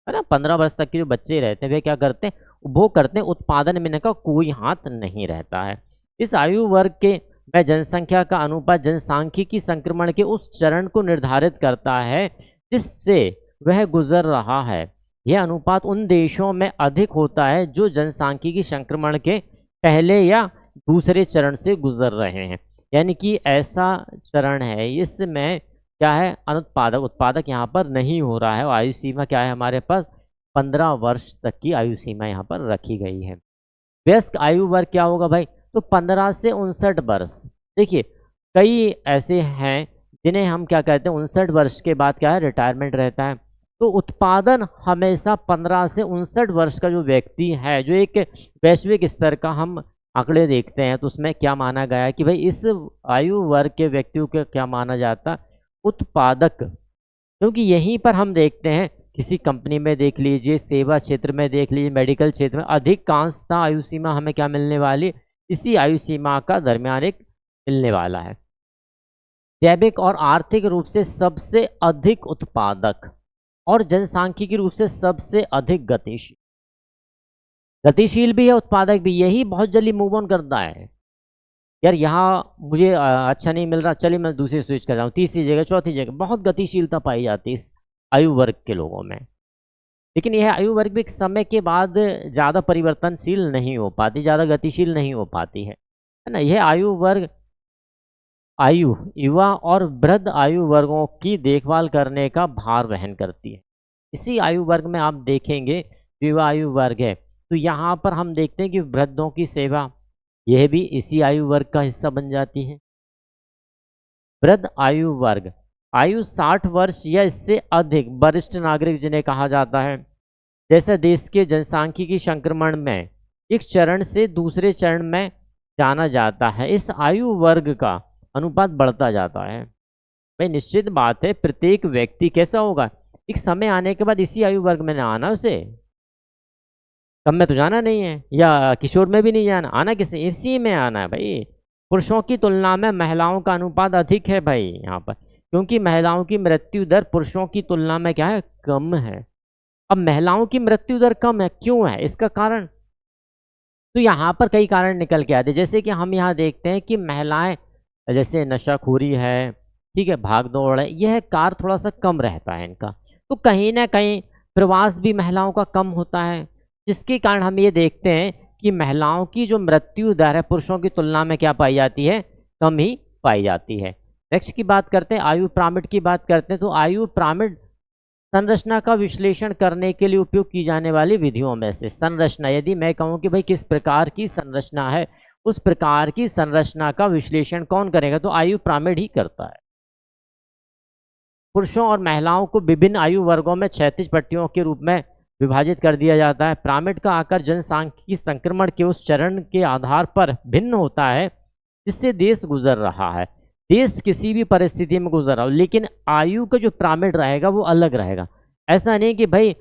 है ना। 15 वर्ष तक के जो बच्चे रहते हैं वे क्या करते हैं, उपभोग करते हैं, उत्पादन में इनका कोई हाथ नहीं रहता है। इस आयु वर्ग के में जनसंख्या का अनुपात जनसांख्यिकी संक्रमण के उस चरण को निर्धारित करता है जिससे वह गुजर रहा है। यह अनुपात उन देशों में अधिक होता है जो जनसांख्यिकी संक्रमण के पहले या दूसरे चरण से गुजर रहे हैं। यानी कि ऐसा चरण है इसमें क्या है, अनुत्पादक उत्पादक यहाँ पर नहीं हो रहा है और आयु सीमा क्या है हमारे पास 15 वर्ष तक की आयु सीमा यहाँ पर रखी गई है। वयस्क आयु वर्ग क्या होगा भाई, तो 15 से 59 वर्ष। देखिए कई ऐसे हैं जिन्हें हम क्या कहते हैं 59 वर्ष के बाद क्या है रिटायरमेंट रहता है। तो उत्पादन हमेशा 15 से 59 वर्ष का जो व्यक्ति है, जो एक वैश्विक स्तर का हम आंकड़े देखते हैं तो उसमें क्या माना गया है कि भाई इस आयु वर्ग के व्यक्तियों को क्या माना जाता उत्पादक। क्योंकि यहीं पर हम देखते हैं किसी कंपनी में देख लीजिए, सेवा क्षेत्र में देख लीजिए, मेडिकल क्षेत्र में अधिकांशतः आयु सीमा हमें क्या मिलने वाली, इसी आयु सीमा का दरमियान एक मिलने वाला है। जैविक और आर्थिक रूप से सबसे अधिक उत्पादक और जनसांख्यिकी रूप से सबसे अधिक गतिशील, गतिशील भी है उत्पादक भी, यही बहुत जल्दी मूव ऑन करता है। यार यहाँ मुझे अच्छा नहीं मिल रहा, चलिए मैं दूसरी स्विच कर रहा हूँ, तीसरी जगह चौथी जगह, बहुत गतिशीलता पाई जाती है इस आयु वर्ग के लोगों में। लेकिन यह आयु वर्ग भी एक समय के बाद ज़्यादा परिवर्तनशील नहीं हो पाती, ज़्यादा गतिशील नहीं हो पाती है ना। यह आयु वर्ग आयु युवा और वृद्ध आयु वर्गों की देखभाल करने का भार वहन करती है। इसी आयु वर्ग में आप देखेंगे युवा आयु वर्ग है तो यहाँ पर हम देखते हैं कि वृद्धों की सेवा यह भी इसी आयु वर्ग का हिस्सा बन जाती है। वृद्ध आयु वर्ग आयु 60 वर्ष या इससे अधिक वरिष्ठ नागरिक जिन्हें कहा जाता है। जैसे देश के जनसांख्यिकी संक्रमण में एक चरण से दूसरे चरण में जाना जाता है, इस आयु वर्ग का अनुपात बढ़ता जाता है। भाई निश्चित बात है प्रत्येक व्यक्ति कैसा होगा, एक समय आने के बाद इसी आयु वर्ग में ना आना, उसे कम में तो जाना नहीं है या किशोर में भी नहीं जाना, आना किसी इसी में आना है। भाई पुरुषों की तुलना में महिलाओं का अनुपात अधिक है भाई यहाँ पर, क्योंकि महिलाओं की मृत्यु दर पुरुषों की तुलना में क्या है कम है। अब महिलाओं की मृत्यु दर कम है, क्यों है इसका कारण, तो यहाँ पर कई कारण निकल के आते, जैसे कि हम यहाँ देखते हैं कि महिलाएं जैसे नशाखोरी है, ठीक है, भाग दौड़ है, यह कार्य थोड़ा सा कम रहता है इनका। तो कहीं ना कहीं प्रवास भी महिलाओं का कम होता है, जिसके कारण हम ये देखते हैं कि महिलाओं की जो मृत्यु दर है पुरुषों की तुलना में क्या पाई जाती है, कम ही पाई जाती है। नेक्स्ट की बात करते हैं, आयु पिरामिड की बात करते हैं। तो आयु पिरामिड संरचना का विश्लेषण करने के लिए उपयोग की जाने वाली विधियों में से संरचना, यदि मैं कहूँ कि भाई किस प्रकार की संरचना है, उस प्रकार की संरचना का विश्लेषण कौन करेगा, तो आयु पिरामिड ही करता है। पुरुषों और महिलाओं को विभिन्न आयु वर्गों में क्षैतिज पट्टियों के रूप में विभाजित कर दिया जाता है। पिरामिड का आकार जनसांख्यिकी संक्रमण के उस चरण के आधार पर भिन्न होता है जिससे देश गुजर रहा है। देश किसी भी परिस्थिति में गुजर रहा हो, लेकिन आयु का जो पिरामिड रहेगा वो अलग रहेगा। ऐसा नहीं कि भाई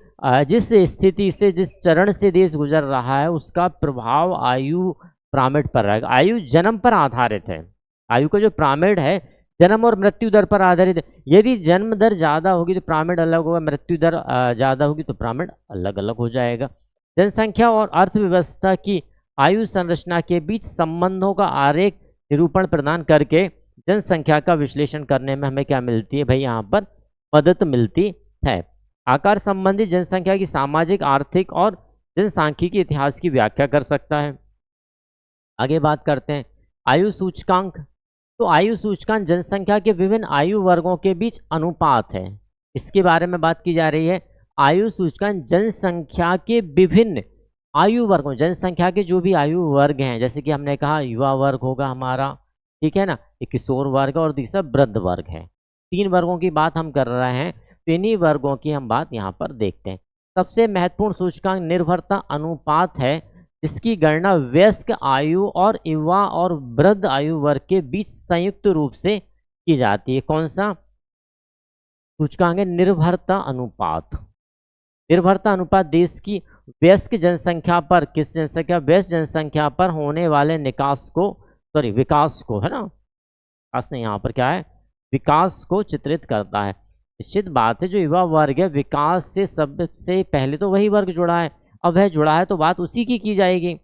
जिस स्थिति से जिस चरण से देश गुजर रहा है उसका प्रभाव आयु पिरामिड पर रहेगा। आयु जन्म पर आधारित है, आयु का जो पिरामिड है जन्म और मृत्यु दर पर आधारित है। यदि जन्म दर ज़्यादा होगी तो पिरामिड अलग होगा, मृत्यु दर ज़्यादा होगी तो पिरामिड अलग अलग हो जाएगा। जनसंख्या और अर्थव्यवस्था की आयु संरचना के बीच संबंधों का आरेख निरूपण प्रदान करके जनसंख्या का विश्लेषण करने में हमें क्या मिलती है भाई, यहाँ पर मदद मिलती है। आकार संबंधी जनसंख्या की सामाजिक, आर्थिक और जनसांख्यिकी इतिहास की व्याख्या कर सकता है। आगे बात करते हैं आयु सूचकांक। तो आयु सूचकांक जनसंख्या के विभिन्न आयु वर्गों के बीच अनुपात है, इसके बारे में बात की जा रही है। आयु सूचकांक जनसंख्या के विभिन्न आयु वर्गों, जनसंख्या के जो भी आयु वर्ग हैं, जैसे कि हमने कहा युवा वर्ग होगा हमारा, ठीक है ना, एक किशोर वर्ग और दूसरा वृद्ध वर्ग है। 3 वर्गों की बात हम कर रहे हैं, तो इन्हीं वर्गों की हम बात यहाँ पर देखते हैं। सबसे महत्वपूर्ण सूचकांक निर्भरता अनुपात है, जिसकी गणना वयस्क आयु और युवा और वृद्ध आयु वर्ग के बीच संयुक्त रूप से की जाती है। कौन सा सूचकांक है, निर्भरता अनुपात। निर्भरता अनुपात देश की वयस्क जनसंख्या पर, किस जनसंख्या, वयस्क जनसंख्या पर होने वाले विकास को है ना, विकास नहीं, यहाँ पर क्या है, विकास को चित्रित करता है। निश्चित बात है जो युवा वर्ग है विकास से सबसे पहले तो वही वर्ग जुड़ा है, अब वह जुड़ा है तो बात उसी की जाएगी।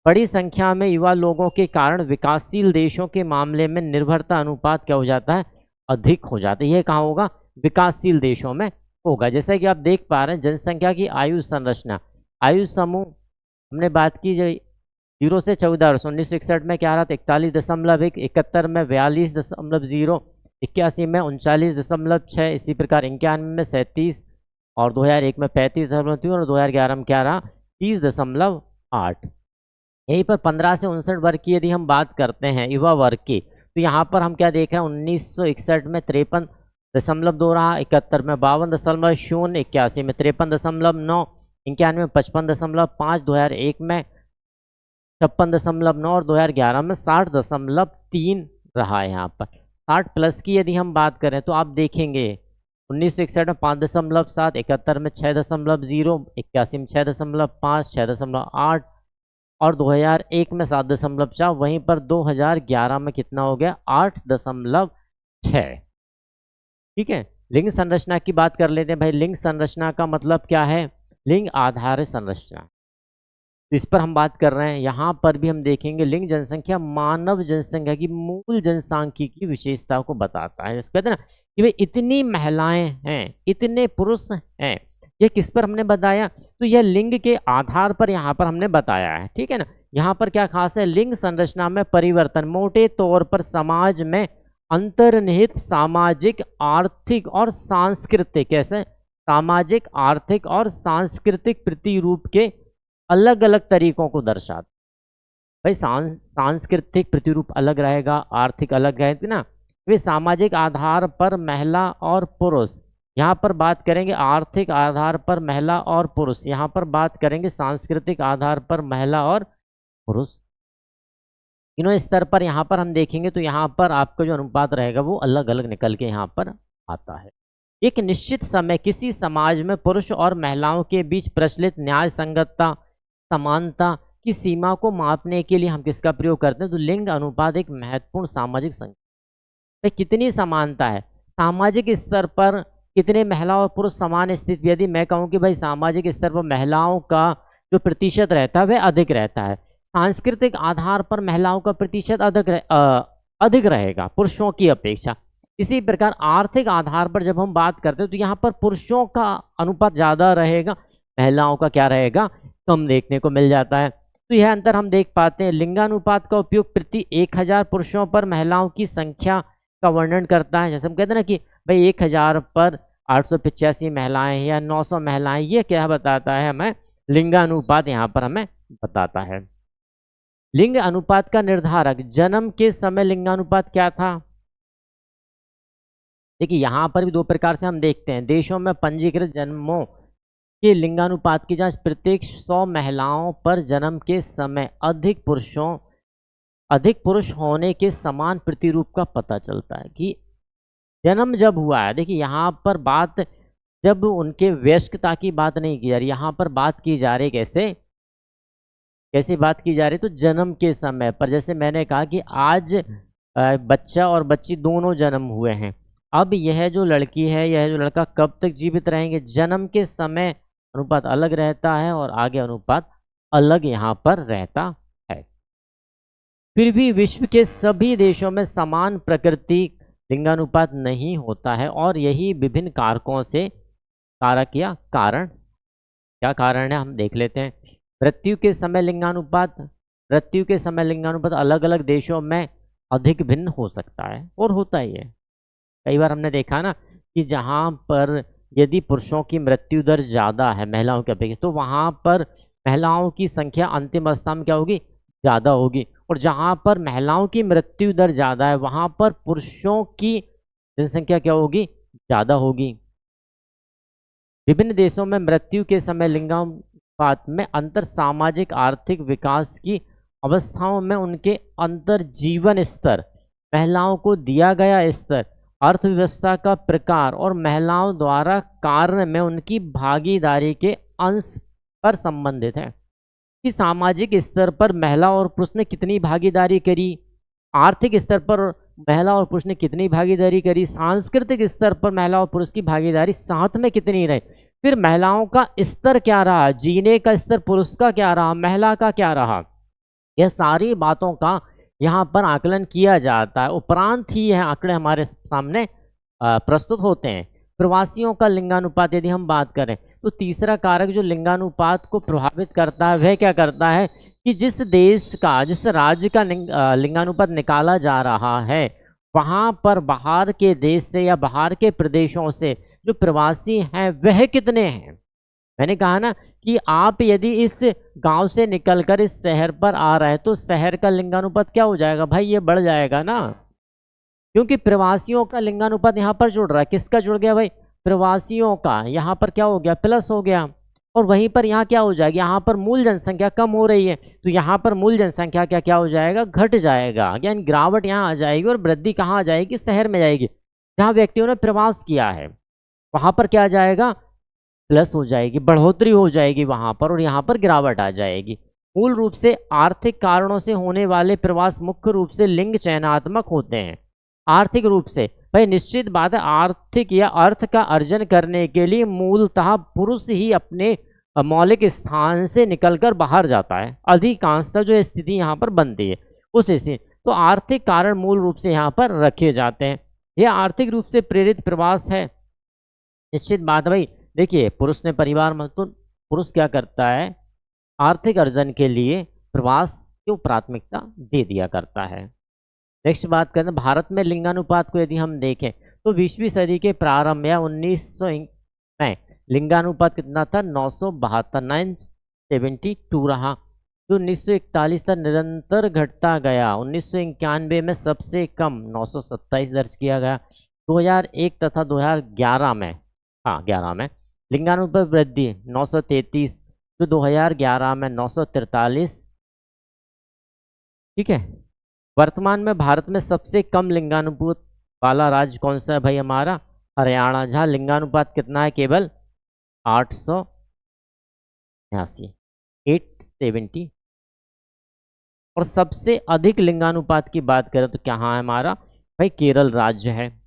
बड़ी संख्या में युवा लोगों के कारण विकासशील देशों के मामले में निर्भरता अनुपात क्या हो जाता है, अधिक हो जाता है। यह कहाँ होगा, विकासशील देशों में होगा। जैसा कि आप देख पा रहे हैं जनसंख्या की आयु संरचना, आयु समूह हमने बात की जो 0 से 14 वर्ष, 1961 में क्या रहा था 41.1, 71 में 42.0, 81 में 39.6, इसी प्रकार 91 में 37 और 2001 में 35.3 और 2011 में क्या रहा 30.8। यहीं पर 15 से 59 वर्ग की यदि हम बात करते हैं युवा वर्ग की, तो यहाँ पर हम क्या देख रहे हैं 1961 में 53.2 रहा, 71 में 52.0, 81 में 53.9, 91 में 55.5, 2001 में 56.9 और 2011 में 60.3 रहा है। यहाँ पर 60 प्लस की यदि हम बात करें तो आप देखेंगे 1961 में 5.7, 71 में 6.0, 81 में 6.5, 6.8 और 2001 में 7.4, वहीं पर 2011 में कितना हो गया 8.6। ठीक है, लिंग संरचना की बात कर लेते हैं भाई। लिंग संरचना का मतलब क्या है, लिंग आधारित संरचना, तो इस पर हम बात कर रहे हैं। यहाँ पर भी हम देखेंगे लिंग जनसंख्या मानव जनसंख्या की मूल जनसांख्यिकी की विशेषता को बताता है। जैसे कहते हैं ना कि भाई इतनी महिलाएं हैं, इतने पुरुष हैं, ये किस पर हमने बताया, तो यह लिंग के आधार पर यहाँ पर हमने बताया है। ठीक है ना, यहाँ पर क्या खास है, लिंग संरचना में परिवर्तन मोटे तौर पर समाज में अंतर्निहित सामाजिक, आर्थिक और सांस्कृतिक, कैसे सामाजिक, आर्थिक और सांस्कृतिक प्रतिरूप के अलग अलग तरीकों को दर्शाता। भाई सांस्कृतिक प्रतिरूप अलग रहेगा, आर्थिक अलग रहेगी ना। वे सामाजिक आधार पर महिला और पुरुष, यहाँ पर बात करेंगे आर्थिक आधार पर महिला और पुरुष, यहाँ पर बात करेंगे सांस्कृतिक आधार पर महिला और पुरुष। तीनों स्तर पर यहाँ पर हम देखेंगे तो यहाँ पर आपका जो अनुपात रहेगा वो अलग अलग निकल के यहाँ पर आता है। एक निश्चित समय किसी समाज में पुरुष और महिलाओं के बीच प्रचलित न्याय संगतता, समानता की सीमा को मापने के लिए हम किसका प्रयोग करते हैं, तो लिंग अनुपात एक महत्वपूर्ण सामाजिक संख्या। कितनी समानता है, सामाजिक स्तर पर कितने महिला और पुरुष समान स्थिति। यदि मैं कहूँ कि भाई सामाजिक स्तर पर महिलाओं का जो प्रतिशत रहता है वह अधिक रहता है, सांस्कृतिक आधार पर महिलाओं का प्रतिशत अधिक रहेगा पुरुषों की अपेक्षा। इसी प्रकार आर्थिक आधार पर जब हम बात करते हैं तो यहाँ पर पुरुषों का अनुपात ज़्यादा रहेगा, महिलाओं का क्या रहेगा, कम देखने को मिल जाता है। तो यह अंतर हम देख पाते हैं। लिंगानुपात का उपयोग प्रति 1000 पुरुषों पर महिलाओं की संख्या का वर्णन करता है। जैसे हम कहते हैं ना कि भाई 1000 पर 885 महिलाएं या 900 महिलाएं, ये क्या बताता है हमें, लिंगानुपात यहाँ पर हमें बताता है। लिंग अनुपात का निर्धारक जन्म के समय लिंगानुपात क्या था। देखिए यहाँ पर भी दो प्रकार से हम देखते हैं। देशों में पंजीकृत जन्मों के लिंगानुपात की जांच प्रत्येक 100 महिलाओं पर जन्म के समय अधिक पुरुष होने के समान प्रतिरूप का पता चलता है कि जन्म जब हुआ है। देखिए यहाँ पर बात जब उनके वयस्कता की बात नहीं की जा रही, यहाँ पर बात की जा रही कैसे बात की जा रही, तो जन्म के समय पर। जैसे मैंने कहा कि आज बच्चा और बच्ची दोनों जन्म हुए हैं, अब यह जो लड़की है यह जो लड़का कब तक जीवित रहेंगे, जन्म के समय अनुपात अलग रहता है और आगे अनुपात अलग यहाँ पर रहता है। फिर भी विश्व के सभी देशों में समान प्रकृति लिंगानुपात नहीं होता है और यही विभिन्न कारकों से कारक या कारण, क्या कारण है हम देख लेते हैं। मृत्यु के समय लिंगानुपात अलग अलग देशों में अधिक भिन्न हो सकता है और होता ही है। कई बार हमने देखा ना कि जहाँ पर यदि पुरुषों की मृत्यु दर ज़्यादा है महिलाओं की अपेक्षा, तो वहाँ पर महिलाओं की संख्या अंतिम अवस्था में क्या होगी, ज़्यादा होगी। और जहाँ पर महिलाओं की मृत्यु दर ज़्यादा है वहाँ पर पुरुषों की जनसंख्या क्या होगी, ज़्यादा होगी। विभिन्न देशों में मृत्यु के समय लिंगानुपात में अंतर सामाजिक आर्थिक विकास की अवस्थाओं में उनके अंतर जीवन स्तर, महिलाओं को दिया गया स्तर, अर्थव्यवस्था का प्रकार और महिलाओं द्वारा कार्य में उनकी भागीदारी के अंश पर संबंधित है कि सामाजिक स्तर पर महिला और पुरुष ने कितनी भागीदारी करी, आर्थिक स्तर पर महिला और पुरुष ने कितनी भागीदारी करी, सांस्कृतिक स्तर पर महिला और पुरुष की भागीदारी साथ में कितनी रही, फिर महिलाओं का स्तर क्या रहा, जीने का स्तर पुरुष का क्या रहा, महिला का क्या रहा, यह सारी बातों का यहाँ पर आकलन किया जाता है। उपरांत ही यह आंकड़े हमारे सामने प्रस्तुत होते हैं। प्रवासियों का लिंगानुपात यदि हम बात करें तो तीसरा कारक जो लिंगानुपात को प्रभावित करता है वह क्या करता है कि जिस देश का जिस राज्य का लिंगानुपात निकाला जा रहा है वहाँ पर बाहर के देश से या बाहर के प्रदेशों से जो प्रवासी हैं वह कितने हैं। मैंने कहा ना कि आप यदि इस गांव से निकलकर इस शहर पर आ रहे हैं तो शहर का लिंगानुपात क्या हो जाएगा भाई, ये बढ़ जाएगा ना, क्योंकि प्रवासियों का लिंगानुपात यहाँ पर जुड़ रहा है। किसका जुड़ गया भाई, प्रवासियों का, यहाँ पर क्या हो गया प्लस हो गया, और वहीं पर यहाँ क्या हो जाएगा, यहाँ पर मूल जनसंख्या कम हो रही है तो यहाँ पर मूल जनसंख्या क्या हो जाएगा, घट जाएगा, यानी गिरावट यहाँ आ जाएगी और वृद्धि कहाँ आ जाएगी, शहर में जाएगी। जहाँ व्यक्तियों ने प्रवास किया है वहाँ पर क्या आ जाएगा, प्लस हो जाएगी, बढ़ोतरी हो जाएगी वहाँ पर, और यहाँ पर गिरावट आ जाएगी। मूल रूप से आर्थिक कारणों से होने वाले प्रवास मुख्य रूप से लिंग चयनात्मक होते हैं। आर्थिक रूप से भाई निश्चित बात है, आर्थिक या अर्थ का अर्जन करने के लिए मूलतः पुरुष ही अपने मौलिक स्थान से निकलकर बाहर जाता है, अधिकांशतः जो स्थिति यहाँ पर बनती है उस स्थिति, तो आर्थिक कारण मूल रूप से यहाँ पर रखे जाते हैं। यह आर्थिक रूप से प्रेरित प्रवास है। निश्चित बात है भाई, देखिए पुरुष ने परिवार में, तो पुरुष क्या करता है, आर्थिक अर्जन के लिए प्रवास को प्राथमिकता दे दिया करता है। नेक्स्ट बात करें भारत में लिंगानुपात को यदि हम देखें तो 20वीं सदी के प्रारंभ या 1900 में लिंगानुपात कितना था, 972 972 रहा, जो 1941 तक निरंतर घटता गया। 1991 में सबसे कम 927 दर्ज किया गया। 2001 तथा 2011 में 11 में लिंगानुपात वृद्धि 933, जो 2011 में 943। ठीक है, वर्तमान में भारत में सबसे कम लिंगानुपात वाला राज्य कौन सा है भाई, हमारा हरियाणा, जहाँ लिंगानुपात कितना है, केवल 870। और सबसे अधिक लिंगानुपात की बात करें तो कहाँ है हमारा भाई, केरल राज्य है।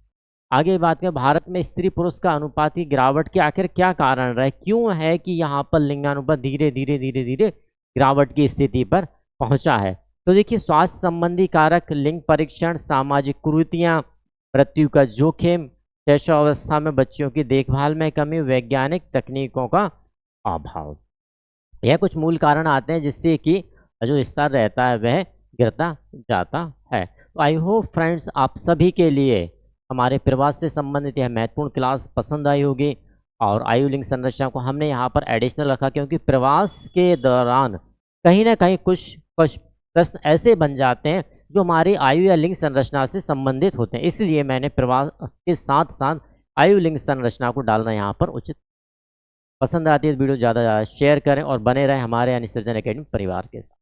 आगे बात करें भारत में स्त्री पुरुष का अनुपात की गिरावट के आखिर क्या कारण रहे, क्यों है कि यहाँ पर लिंगानुपात धीरे धीरे गिरावट की स्थिति पर पहुँचा है। तो देखिए स्वास्थ्य संबंधी कारक, लिंग परीक्षण, सामाजिक कुरीतियाँ, मृत्यु का जोखिम, शैशवावस्था में बच्चों की देखभाल में कमी, वैज्ञानिक तकनीकों का अभाव, यह कुछ मूल कारण आते हैं जिससे कि जो स्तर रहता है वह गिरता जाता है। तो आई होप फ्रेंड्स आप सभी के लिए हमारे प्रवास से संबंधित यह महत्वपूर्ण क्लास पसंद आई होगी, और आयु लिंग संरचना को हमने यहाँ पर एडिशनल रखा क्योंकि प्रवास के दौरान कहीं ना कहीं कुछ प्रश्न ऐसे बन जाते हैं जो हमारी आयु या लिंग संरचना से संबंधित होते हैं, इसलिए मैंने प्रवास के साथ साथ आयु लिंग संरचना को डालना यहाँ पर उचित। पसंद आती है वीडियो ज़्यादा शेयर करें और बने रहें हमारे यानी सृजन एकेडमी परिवार के साथ।